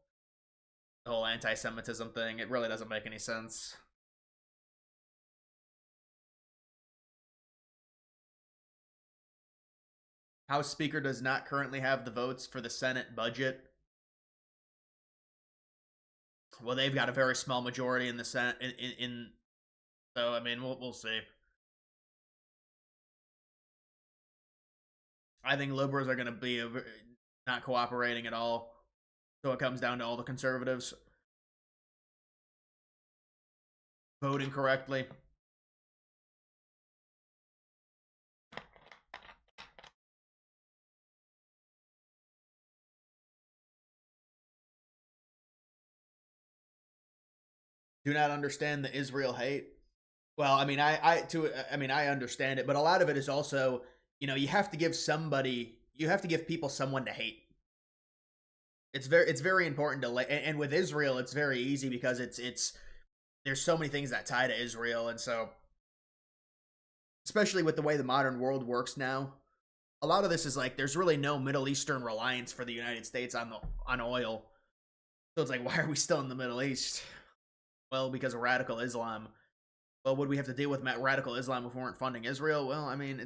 anti-Semitism thing, it really doesn't make any sense. House Speaker does not currently have the votes for the Senate budget. Well, they've got a very small majority in the Senate. So I mean, we'll see. I think liberals are going to be not cooperating at all. So it comes down to all the conservatives voting correctly. Do not understand the Israel hate. Well, I mean, I understand it, but a lot of it is also, you know, you have to give people someone to hate. It's very important to and with Israel, it's very easy because there's so many things that tie to Israel, and so especially with the way the modern world works now, a lot of this is like there's really no Middle Eastern reliance for the United States on oil. So it's like, why are we still in the Middle East? Well, because of radical Islam. Well, would we have to deal with radical Islam if we weren't funding Israel? Well, I mean,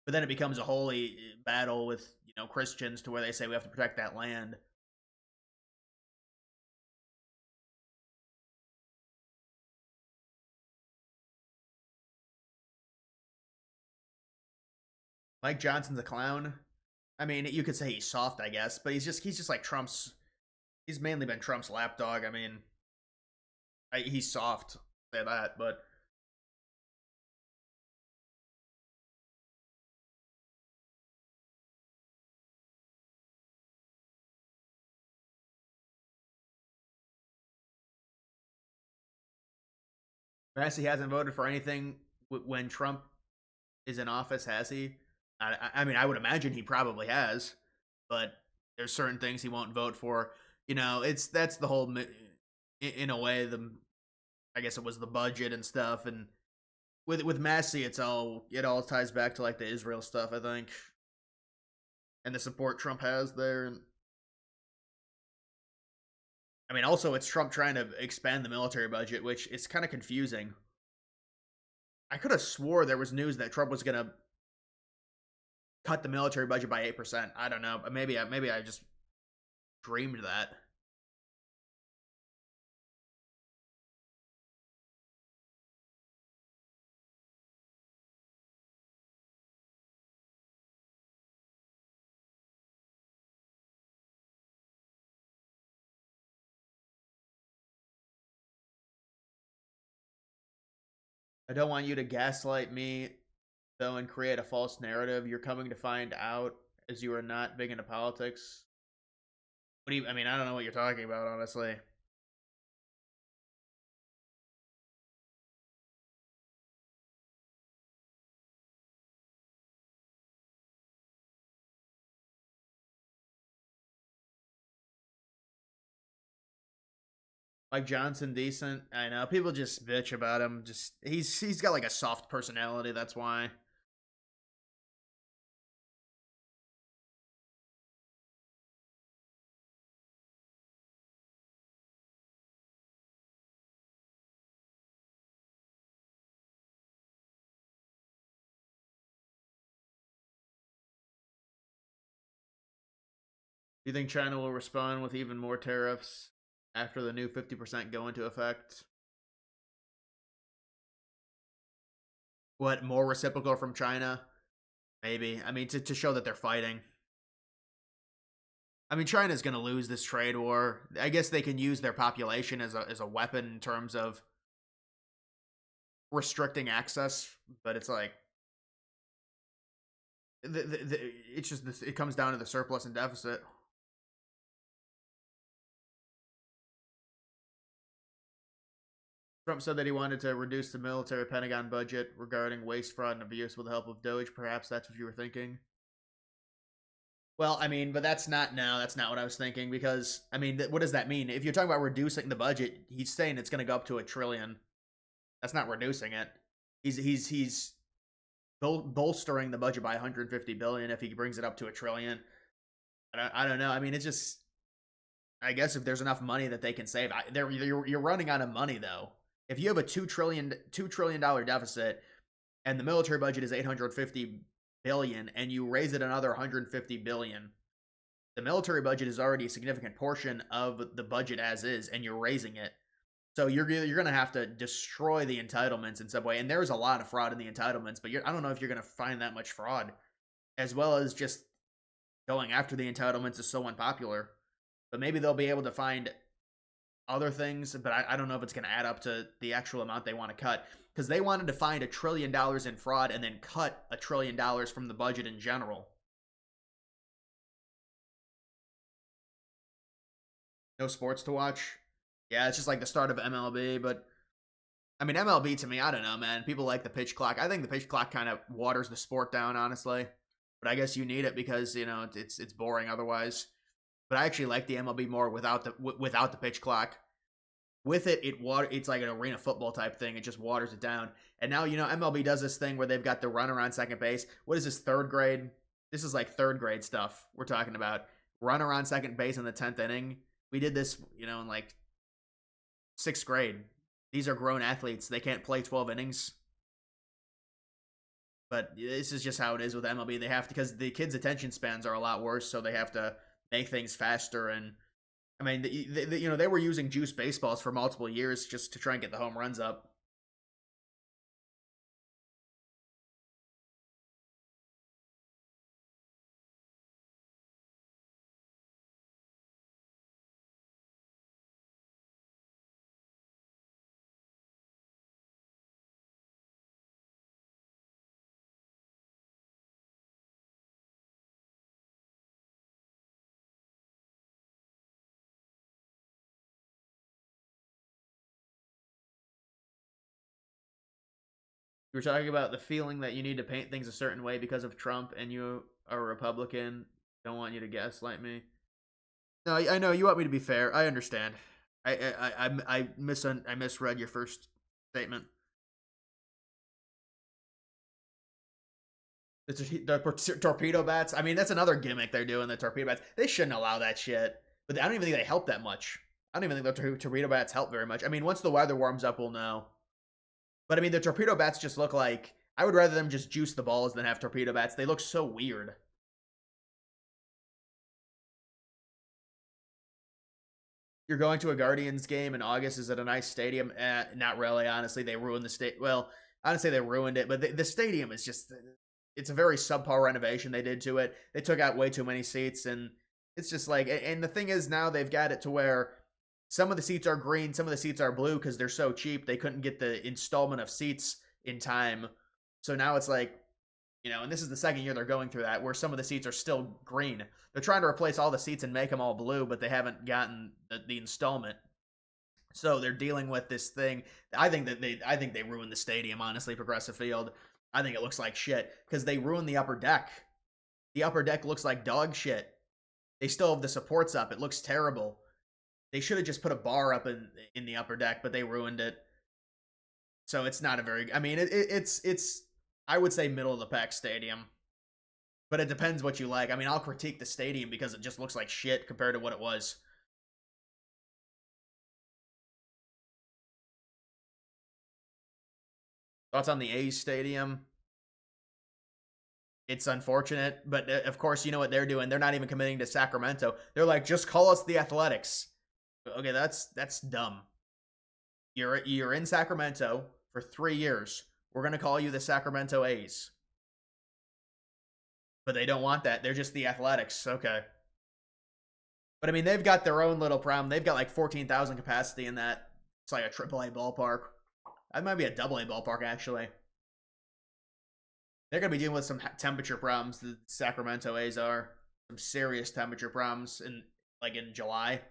but then it becomes a holy battle with, you know, Christians to where they say we have to protect that land. Mike Johnson's a clown. I mean, you could say he's soft, I guess, but he's just like Trump's. He's mainly been Trump's lapdog. I mean, he's soft, say that, but Massey hasn't voted for anything when Trump is in office, has he? I mean, I would imagine he probably has, but there's certain things he won't vote for. You know, that's the whole, in a way, I guess it was the budget and stuff, and with Massey, it all ties back to like the Israel stuff, I think, and the support Trump has there. And I mean, also it's Trump trying to expand the military budget, which is kind of confusing. I could have swore there was news that Trump was gonna cut the military budget by 8%. I don't know. Maybe I just dreamed that. I don't want you to gaslight me, though, and create a false narrative. You're coming to find out as you are not big into politics. I mean, I don't know what you're talking about, honestly. Mike Johnson, decent. I know people just bitch about him. Just he's got like a soft personality. That's why. Do you think China will respond with even more tariffs after the new 50% go into effect? What, more reciprocal from China? Maybe. I mean, to show that they're fighting. I mean, China's going to lose this trade war. I guess they can use their population as a weapon in terms of restricting access, but it's like it's just this. It comes down to the surplus and deficit. Trump said that he wanted to reduce the military Pentagon budget regarding waste, fraud, and abuse with the help of Doge. Perhaps that's what you were thinking. Well, I mean, but that's not what I was thinking, because, I mean, what does that mean? If you're talking about reducing the budget, he's saying it's going to go up to $1 trillion. That's not reducing it. He's bolstering the budget by 150 billion if he brings it up to $1 trillion. I don't know. I mean, it's just, I guess if there's enough money that they can save, you're running out of money though. If you have a $2 trillion deficit and the military budget is 850 billion and you raise it another 150 billion, the military budget is already a significant portion of the budget as is, and you're raising it. So you're going to have to destroy the entitlements in some way. And there's a lot of fraud in the entitlements, but I don't know if you're going to find that much fraud, as well as just going after the entitlements is so unpopular. But maybe they'll be able to find other things, but I don't know if it's going to add up to the actual amount they want to cut, because they wanted to find $1 trillion in fraud and then cut $1 trillion from the budget in general. No sports to watch. Yeah, it's just like the start of MLB, but I mean, MLB to me, I don't know, man. People like the pitch clock. I think the pitch clock kind of waters the sport down, honestly. But I guess you need it because, you know, it's boring otherwise. But I actually like the MLB more without the pitch clock. With it, it's like an arena football type thing. It just waters it down. And now, you know, MLB does this thing where they've got the runner on second base. What is this, third grade? This is like third grade stuff we're talking about. Runner on second base in the 10th inning. We did this, you know, in like 6th grade. These are grown athletes. They can't play 12 innings. But this is just how it is with MLB. They have to, because the kids' attention spans are a lot worse, so they have to make things faster. And I mean, you know, they were using juice baseballs for multiple years just to try and get the home runs up. We were talking about the feeling that you need to paint things a certain way because of Trump, and you are a Republican. Don't want you to gaslight me. No, I know you want me to be fair. I understand. I misread your first statement. The torpedo bats. I mean, that's another gimmick they're doing. The torpedo bats. They shouldn't allow that shit. But I don't even think they help that much. I don't even think the torpedo bats help very much. I mean, once the weather warms up, we'll know. But I mean, the torpedo bats just look like, I would rather them just juice the balls than have torpedo bats. They look so weird. You're going to a Guardians game in August. Is it a nice stadium? Not really, honestly. They ruined the state. Well, honestly, they ruined it. But the stadium is just, it's a very subpar renovation they did to it. They took out way too many seats, and it's just like, and the thing is, now they've got it to where some of the seats are green, some of the seats are blue because they're so cheap. They couldn't get the installment of seats in time. So now it's like, you know, and this is the second year they're going through that, where some of the seats are still green. They're trying to replace all the seats and make them all blue, but they haven't gotten the installment. So they're dealing with this thing. I think they ruined the stadium, honestly, Progressive Field. I think it looks like shit because they ruined the upper deck. The upper deck looks like dog shit. They still have the supports up. It looks terrible. They should have just put a bar up in the upper deck, but they ruined it. So it's not a very, I mean, it's I would say middle of the pack stadium. But it depends what you like. I mean, I'll critique the stadium because it just looks like shit compared to what it was. Thoughts on the A's stadium? It's unfortunate, but of course, you know what they're doing. They're not even committing to Sacramento. They're like, just call us the Athletics. Okay, that's dumb. You're in Sacramento for 3 years. We're gonna call you the Sacramento A's. But they don't want that. They're just the Athletics. Okay. But I mean, they've got their own little problem. They've got like 14,000 capacity in that. It's like a AAA ballpark. That might be a AA ballpark, actually. They're going to be dealing with some temperature problems, the Sacramento A's are. Some serious temperature problems in July.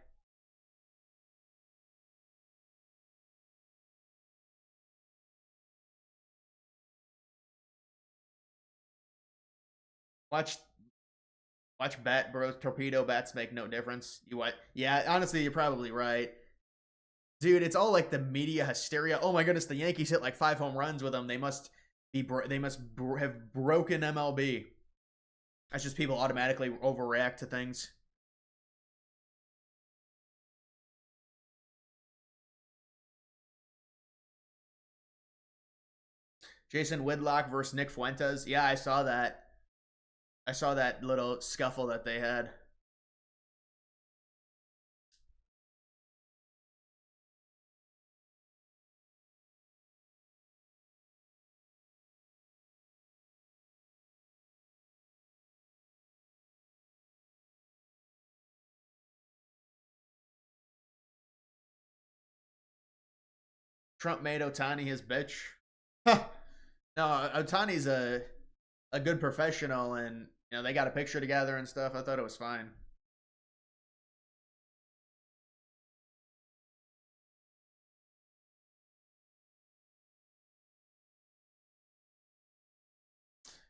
Watch bet, bro. Torpedo bets make no difference. You what? Yeah, honestly, you're probably right. Dude, it's all like the media hysteria. Oh my goodness, the Yankees hit like 5 home runs with them. They must have broken MLB. That's just people automatically overreact to things. Jason Whitlock versus Nick Fuentes. Yeah, I saw that. I saw that little scuffle that they had. Trump made Ohtani his bitch. No, Ohtani's a good professional, and you know they got a picture together and stuff. I thought it was fine.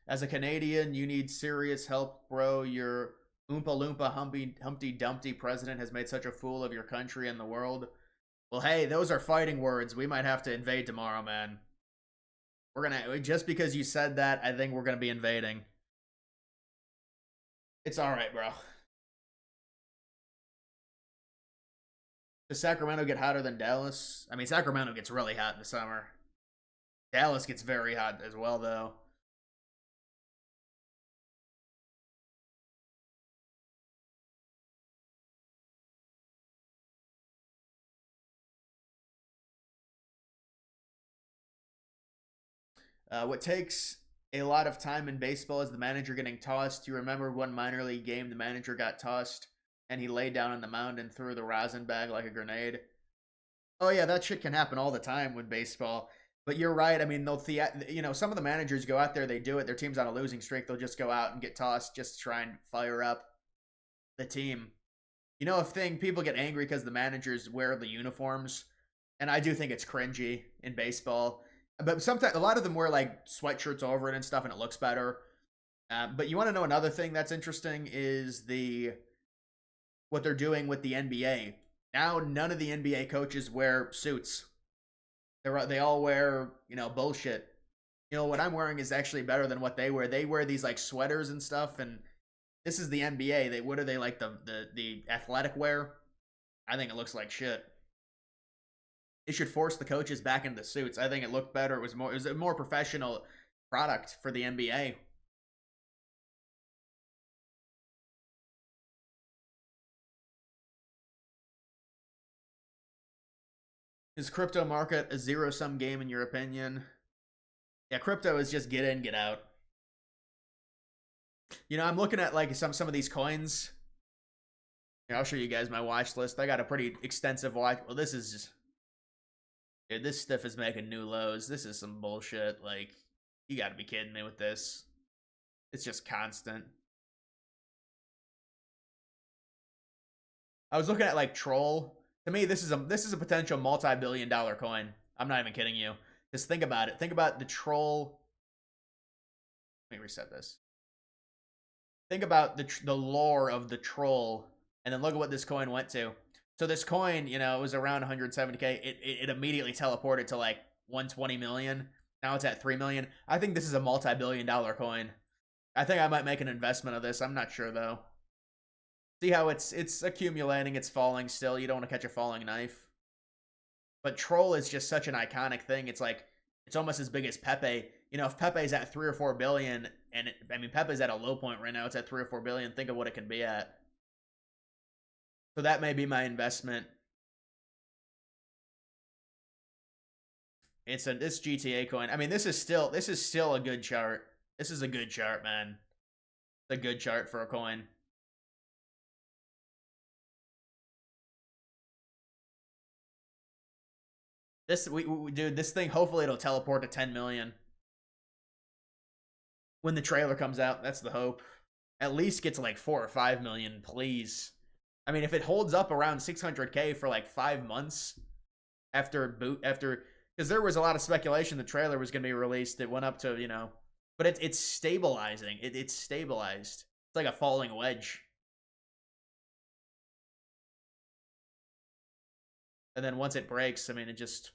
As a Canadian, you need serious help, bro. Your Oompa Loompa Humpty Dumpty president has made such a fool of your country and the world. Well, hey, those are fighting words. We might have to invade tomorrow, man. We're gonna, just because you said that, I think we're gonna be invading. It's alright, bro. Does Sacramento get hotter than Dallas? I mean, Sacramento gets really hot in the summer. Dallas gets very hot as well, though. What takes a lot of time in baseball is the manager getting tossed. You remember one minor league game the manager got tossed and he laid down on the mound and threw the rosin bag like a grenade? Oh yeah, that shit can happen all the time with baseball. But you're right. I mean, some of the managers go out there, they do it. Their team's on a losing streak. They'll just go out and get tossed just to try and fire up the team. You know, people get angry because the managers wear the uniforms, and I do think it's cringy in baseball. But sometimes a lot of them wear like sweatshirts over it and stuff, and it looks better. But you want to know another thing that's interesting is what they're doing with the NBA. Now none of the NBA coaches wear suits. They all wear, bullshit. You know, what I'm wearing is actually better than what they wear. They wear these like sweaters and stuff, and this is the NBA. What are they like, the athletic wear? I think it looks like shit. It should force the coaches back into the suits. I think it looked better. It was a more professional product for the NBA. Is crypto market a zero-sum game in your opinion? Yeah, crypto is just get in, get out. You know, I'm looking at like some of these coins. Here, I'll show you guys my watch list. I got a pretty extensive watch. Well, this is just... Dude, this stuff is making new lows. This is some bullshit. Like, you gotta be kidding me with this. It's just constant. I was looking at like Troll. To me, this is a potential multi-billion-dollar coin. I'm not even kidding you. Just think about it. Think about the Troll. Let me reset this. Think about the lore of the Troll, and then look at what this coin went to. So this coin, it was around 170K. It immediately teleported to like 120 million. Now it's at 3 million. I think this is a multi-billion-dollar coin. I think I might make an investment of this. I'm not sure though. See how it's accumulating, it's falling still. You don't want to catch a falling knife. But Troll is just such an iconic thing. It's like, it's almost as big as Pepe. If Pepe's at 3 or 4 billion, and Pepe's at a low point right now, it's at 3 or 4 billion. Think of what it can be at. So that may be my investment. It's this GTA coin. This is still a good chart. This is a good chart, man. It's a good chart for a coin. Dude, this thing, hopefully it'll teleport to 10 million. When the trailer comes out, that's the hope. At least get to like 4 or 5 million, please. If it holds up around 600K for like 5 months because there was a lot of speculation the trailer was going to be released. It went up to, But it's stabilizing. It's stabilized. It's like a falling wedge. And then once it breaks, I mean, it just...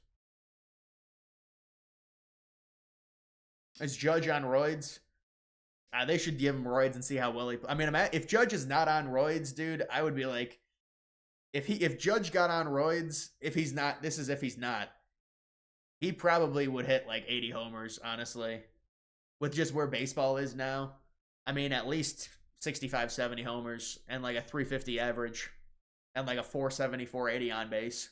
Is Judge on roids? They should give him roids and see how well he... I mean, if Judge is not on roids, dude, I would be like... If Judge got on roids, if he's not... This is if he's not. He probably would hit like 80 homers, honestly. With just where baseball is now. I mean, at least 65, 70 homers. And like a 350 average. And like a 470, 480 on base.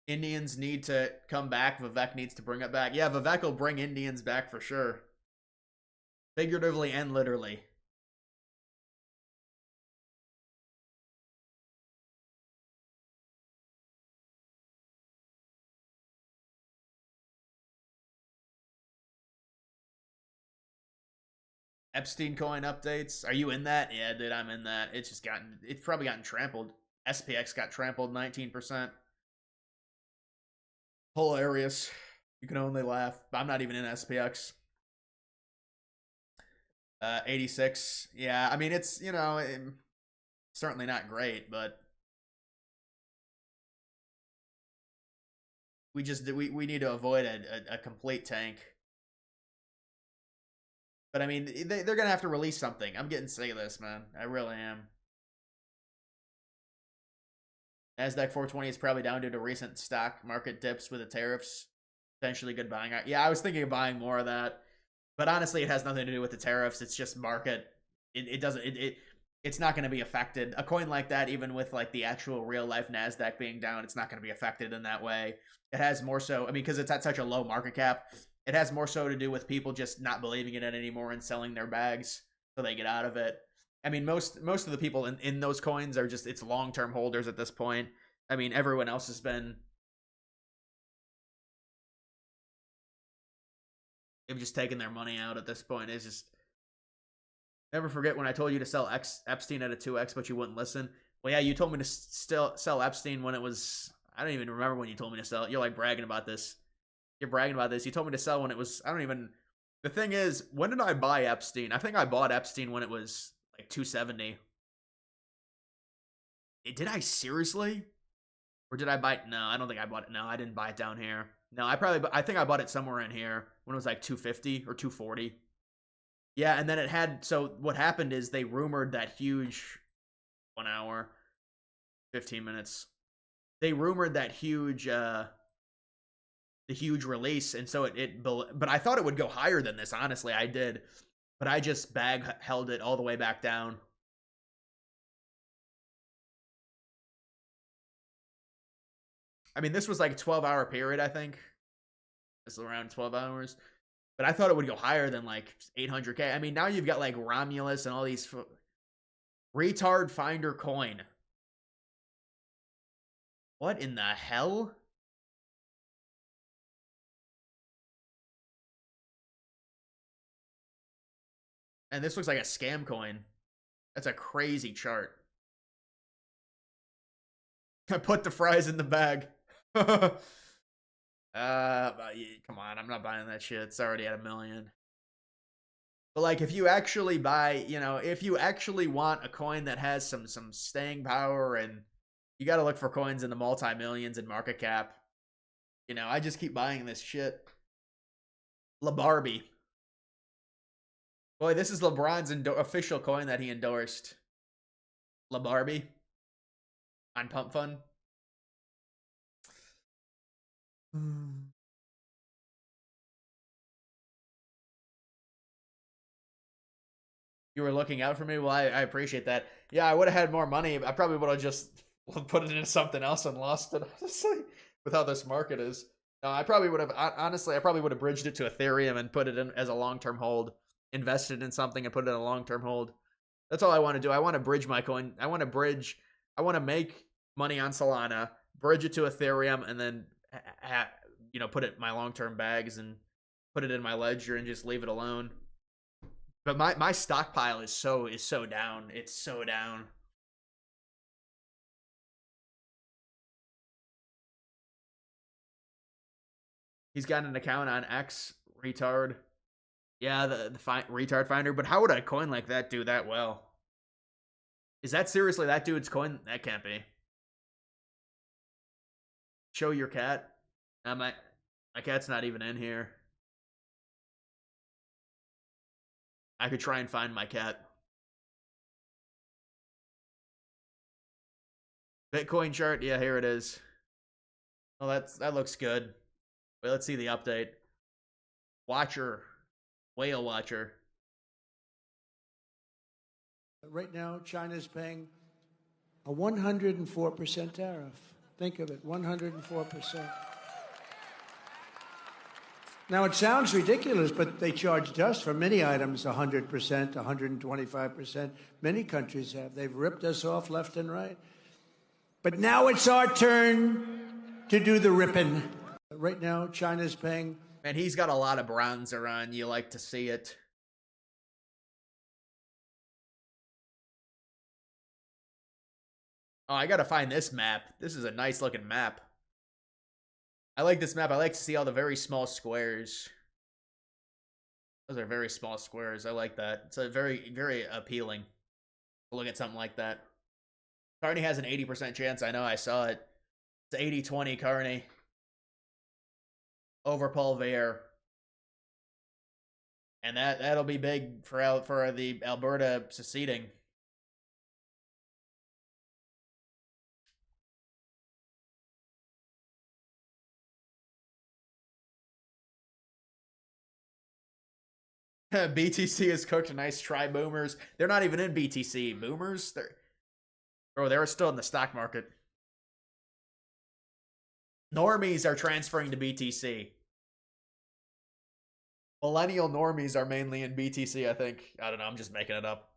Indians need to come back. Vivek needs to bring it back. Yeah, Vivek will bring Indians back for sure. Figuratively and literally. Epstein coin updates. Are you in that? Yeah, dude, I'm in that. It's probably gotten trampled. SPX got trampled 19%. Hilarious. You can only laugh. I'm not even in SPX. 86. Yeah, I mean, it's, you know, certainly not great, but we need to avoid a complete tank. But I mean, they're going to have to release something. I'm getting sick of this, man. I really am. NASDAQ 420 is probably down due to recent stock market dips with the tariffs. Potentially good buying. Yeah, I was thinking of buying more of that. But honestly, it has nothing to do with the tariffs. It's just market. It's not going to be affected. A coin like that, even with like the actual real life NASDAQ being down, it's not going to be affected in that way. It has more so, I mean, because it's at such a low market cap, it has more so to do with people just not believing in it anymore and selling their bags so they get out of it. I mean, most of the people in those coins are just, it's long-term holders at this point. I mean, everyone else has been... They've just taken their money out at this point. It's just... Never forget when I told you to sell Epstein at a 2x, but you wouldn't listen. Well, yeah, you told me to still sell Epstein when it was... I don't even remember when you told me to sell it. You're like bragging about this. You're bragging about this. You told me to sell when it was... I don't even... The thing is, when did I buy Epstein? I think I bought Epstein when it was like 270. Did I seriously? Or did I buy it? No, I don't think I bought it. No, I didn't buy it down here. No, I think I bought it somewhere in here when it was like 250 or 240. Yeah, and then it had, so what happened is they rumored that huge 1 hour, 15 minutes. They rumored that huge, the huge release, and so but I thought it would go higher than this, honestly, I did. But I just held it all the way back down. I mean, this was like a 12-hour period, I think. It's around 12 hours. But I thought it would go higher than like 800K. I mean, now you've got like Romulus and all these... Retard Finder coin. What in the hell? And this looks like a scam coin. That's a crazy chart. I put the fries in the bag. Come on, I'm not buying that shit. It's already at 1 million. But like, if you actually buy, you know, if you actually want a coin that has some staying power, and you got to look for coins in the multi-millions in market cap. You know, I just keep buying this shit. LaBarbie. Boy, this is LeBron's official coin that he endorsed. LaBarbie. On Pump Fund. You were looking out for me? Well, I appreciate that. Yeah, I would have had more money. I probably would have just put it into something else and lost it, honestly, with how this market is. No, I probably would have, honestly, I probably would have bridged it to Ethereum and put it in as a long-term hold. Invested in something and put it in a long-term hold. That's all I want to do. I want to bridge my coin. I want to make money on Solana, bridge it to Ethereum, and then, you know, put it in my long-term bags and put it in my ledger and just leave it alone. But my stockpile is so down. It's so down. He's got an account on X, retard. Yeah, the retard finder. But how would a coin like that do that well? Is that seriously that dude's coin? That can't be. Show your cat. My cat's not even in here. I could try and find my cat. Bitcoin chart. Yeah, here it is. Oh, that looks good. Wait, let's see the update. Watcher. Whale watcher. Right now, China's paying a 104% tariff. Think of it, 104%. Now, it sounds ridiculous, but they charged us for many items 100%, 125%. Many countries have. They've ripped us off left and right. But now it's our turn to do the ripping. Right now, China's paying... Man, he's got a lot of bronzer on. You like to see it. Oh, I gotta find this map. This is a nice looking map. I like this map. I like to see all the very small squares. Those are very small squares. I like that. It's a very, very appealing to look at something like that. Carney has an 80% chance. I know, I saw it. It's 80-20 Carney. Over Paul Vare. And that'll be big for the Alberta seceding. BTC is cooked. Nice try, boomers. They're not even in BTC. Boomers? They're still in the stock market. Normies are transferring to BTC. Millennial normies are mainly in BTC, I think. I don't know. I'm just making it up.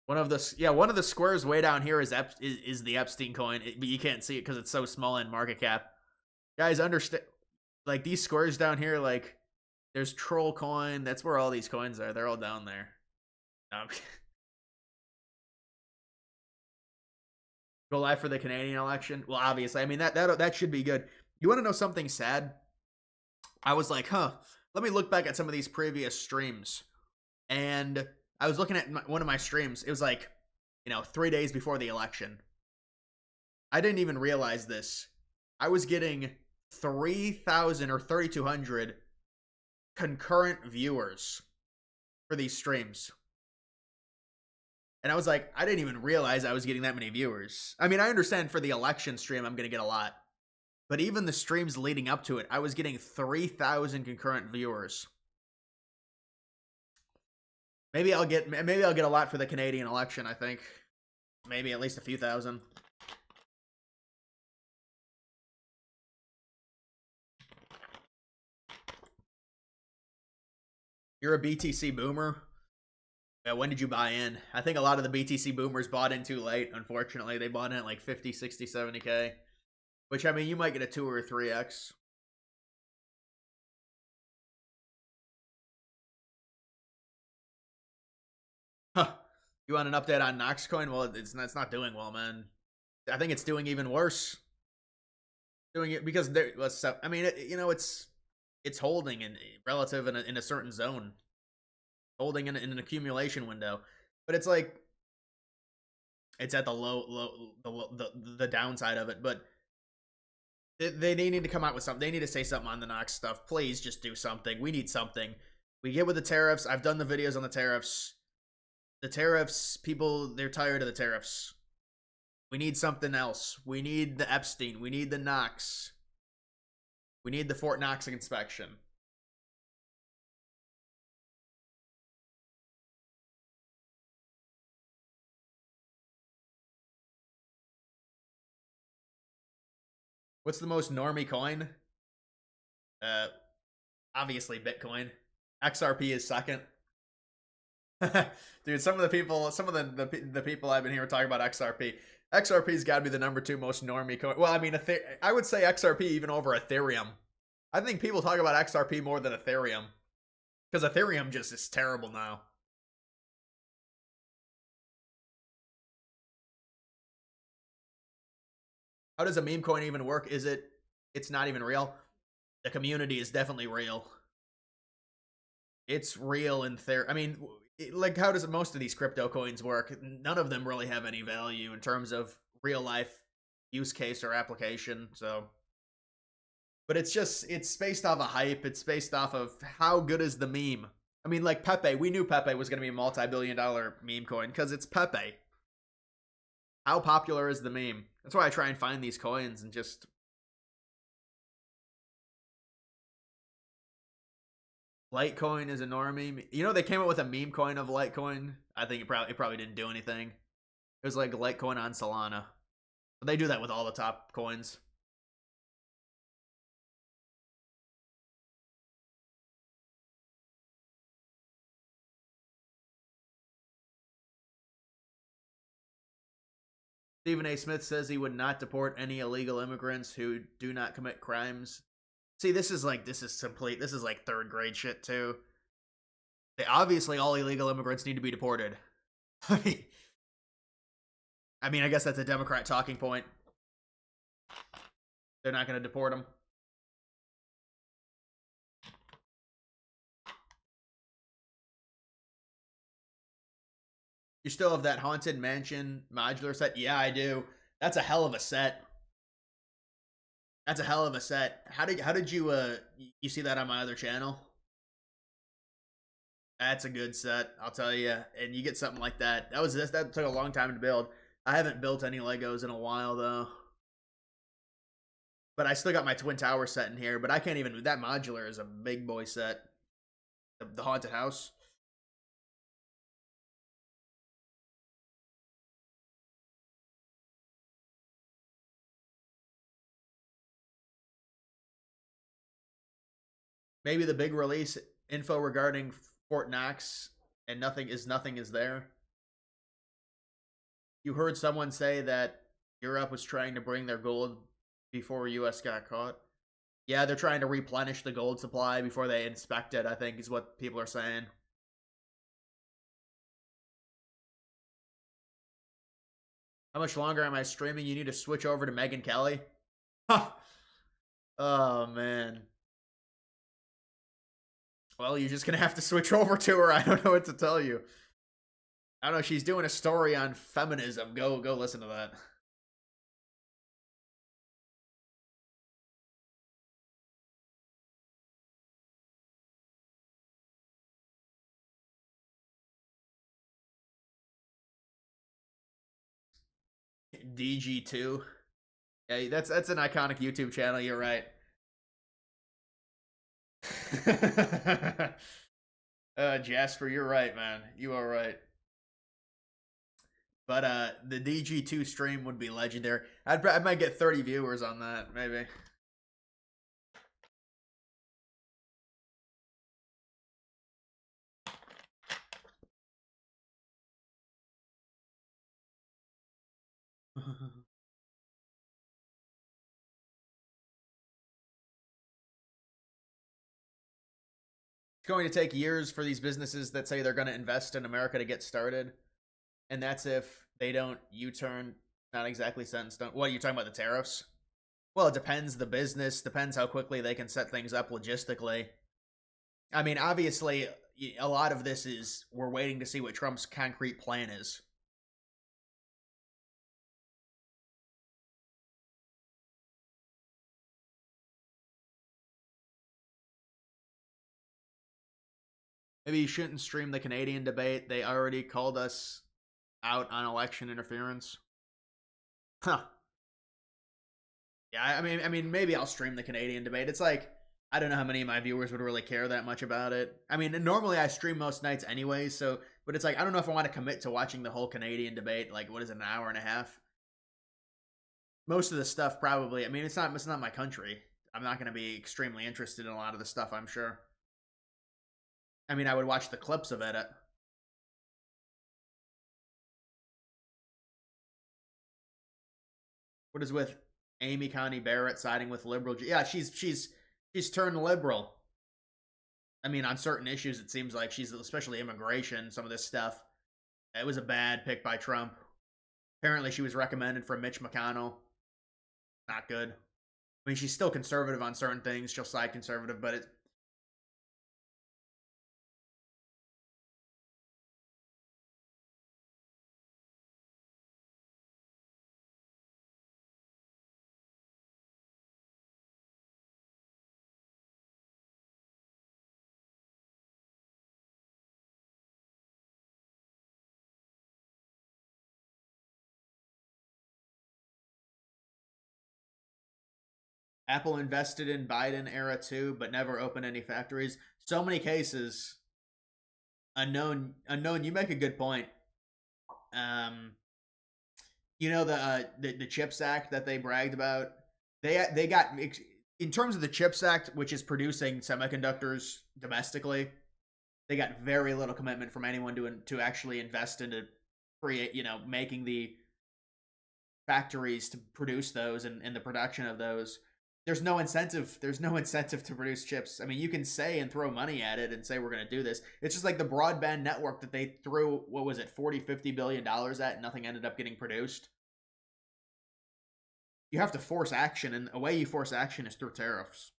One of the squares way down here is the Epstein coin, but you can't see it because it's so small in market cap. Guys, understand? Like these squares down here, like there's troll coin. That's where all these coins are. They're all down there. Go live for the Canadian election. Well, obviously, I mean that should be good. You want to know something sad? I was like, let me look back at some of these previous streams, and I was looking at one of my streams. It was like, 3 days before the election. I didn't even realize this. I was getting 3,000 or 3,200 concurrent viewers for these streams. And I was like, I didn't even realize I was getting that many viewers. I mean, I understand for the election stream, I'm going to get a lot. But even the streams leading up to it, I was getting 3,000 concurrent viewers. Maybe I'll get a lot for the Canadian election, I think. Maybe at least a few thousand. You're a BTC boomer? Yeah, when did you buy in? I think a lot of the BTC boomers bought in too late, unfortunately. They bought in at like 50, 60, 70K. Which, I mean, you might get a 2 or 3x. Huh. You want an update on Nox coin? Well, it's not doing well, man. I think it's doing even worse. Doing it because I mean, it's holding in relative in a certain zone, holding in an accumulation window, but it's like it's at the downside of it. But they need to come out with something. They need to say something on the Nox stuff. Please just do something. We need something. We get with the tariffs. I've done the videos on the tariffs. The tariffs, people, they're tired of the tariffs. We need something else. We need the Epstein. We need the Nox. We need the Fort Knox inspection. What's the most normie coin? Obviously Bitcoin. XRP is second. Dude, some of the people I've been here talking about XRP. XRP's got to be the #2 most normie coin. Well, I mean, I would say XRP even over Ethereum. I think people talk about XRP more than Ethereum. Because Ethereum just is terrible now. How does a meme coin even work? It's not even real? The community is definitely real. It's real in theory. I mean, like, how does most of these crypto coins work? None of them really have any value in terms of real life use case or application, so. But it's based off a hype. It's based off of how good is the meme. I mean, like Pepe, we knew Pepe was going to be a multi-billion-dollar meme coin because it's Pepe. How popular is the meme? That's why I try and find these coins and just... Litecoin is a normie. You know, they came up with a meme coin of Litecoin. I think it probably didn't do anything. It was like Litecoin on Solana. But they do that with all the top coins. Stephen A. Smith says he would not deport any illegal immigrants who do not commit crimes. See, this is like third grade shit too. Obviously, all illegal immigrants need to be deported. I mean, I guess that's a Democrat talking point. They're not going to deport them. You still have that Haunted Mansion modular set? Yeah, I do. That's a hell of a set. That's a hell of a set. How did you you see that on my other channel? That's a good set, I'll tell you. And you get something like that. That took a long time to build. I haven't built any Legos in a while though. But I still got my Twin Tower set in here, but I can't even, that modular is a big boy set. The haunted house. Maybe the big release info regarding Fort Knox and nothing is there. You heard someone say that Europe was trying to bring their gold before US got caught. Yeah, they're trying to replenish the gold supply before they inspect it, I think is what people are saying. How much longer am I streaming? You need to switch over to Megyn Kelly. Oh, man. Well, you're just going to have to switch over to her. I don't know what to tell you. I don't know. She's doing a story on feminism. Go listen to that. DG2. Yeah, that's an iconic YouTube channel. You're right. Jasper, you're right, man. You are right. But the DG2 stream would be legendary. I might get 30 viewers on that, maybe. It's going to take years for these businesses that say they're going to invest in America to get started. And that's if they don't U-turn, not exactly set in stone. What, are you talking about the tariffs? Well, it depends. The business depends how quickly they can set things up logistically. I mean, obviously, a lot of this is we're waiting to see what Trump's concrete plan is. Maybe you shouldn't stream the Canadian debate. They already called us out on election interference. Huh. Yeah, I mean, maybe I'll stream the Canadian debate. It's like, I don't know how many of my viewers would really care that much about it. I mean, normally I stream most nights anyway, so, but it's like, I don't know if I want to commit to watching the whole Canadian debate. Like, what is it, an hour and a half? Most of the stuff probably, I mean, it's not my country. I'm not going to be extremely interested in a lot of the stuff, I'm sure. I mean, I would watch the clips of it. What is with Amy Coney Barrett siding with liberal? Yeah, she's turned liberal. I mean, on certain issues, it seems like she's, especially immigration, some of this stuff. It was a bad pick by Trump. Apparently, she was recommended for Mitch McConnell. not good. I mean, she's still conservative on certain things. She'll side conservative, but it. Apple invested in Biden era too, but never opened any factories. So many cases. Unknown. You make a good point. You know the Chips Act that they bragged about. They got, in terms of the Chips Act, which is producing semiconductors domestically. They got very little commitment from anyone to actually invest into create, making the factories to produce those and the production of those. There's no incentive to produce chips. I mean, you can say and throw money at it and say we're going to do this. It's just like the broadband network that they threw, what was it, $40-50 billion at, and nothing ended up getting produced. You have to force action, and a way you force action is through tariffs.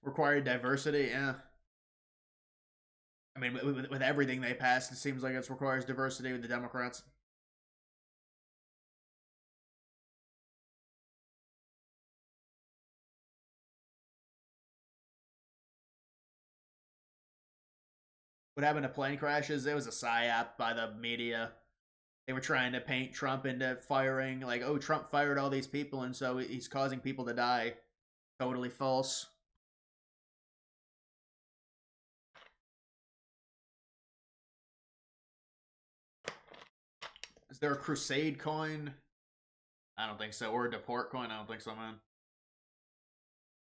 Required diversity, yeah. I mean, with everything they passed, it seems like it requires diversity with the Democrats. What happened to plane crashes? It was a psyop by the media. They were trying to paint Trump into firing, like, oh, Trump fired all these people, and so he's causing people to die. Totally false. Is there a Crusade coin? I don't think so. Or a deport coin? I don't think so, man.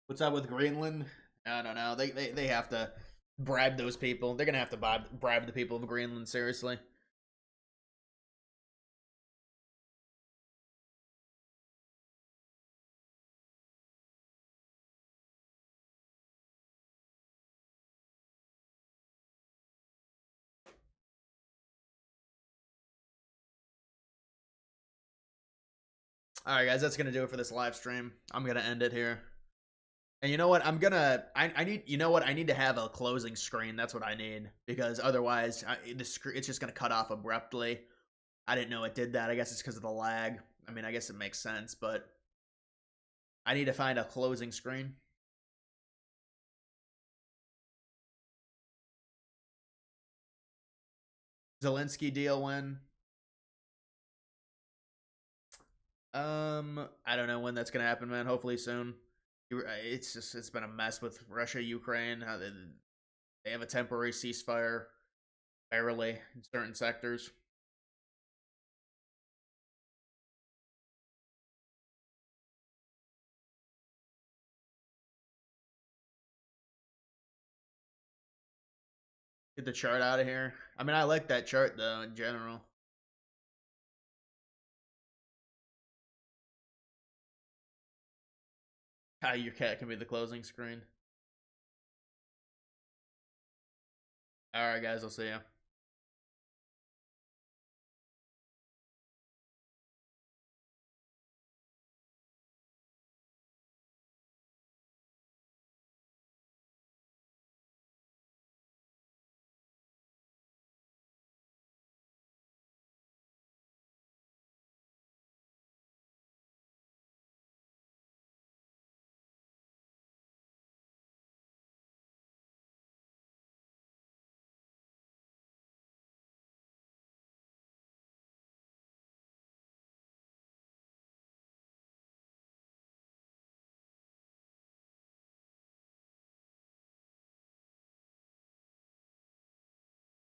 What's up with Greenland? I don't know. They have to bribe those people. They're gonna have to bribe the people of Greenland, seriously. All right, guys, that's gonna do it for this live stream. I'm gonna end it here. And you know what? I need. You know what? I need to have a closing screen. That's what I need, because otherwise, it's just gonna cut off abruptly. I didn't know it did that. I guess it's because of the lag. I mean, I guess it makes sense, but I need to find a closing screen. Zelensky deal when? I don't know when that's gonna happen, man. Hopefully soon. It's been a mess with Russia, Ukraine. They have a temporary ceasefire, barely, in certain sectors. Get the chart out of here. I mean, I like that chart though in general. How your cat can be the closing screen. All right, guys, I'll see you.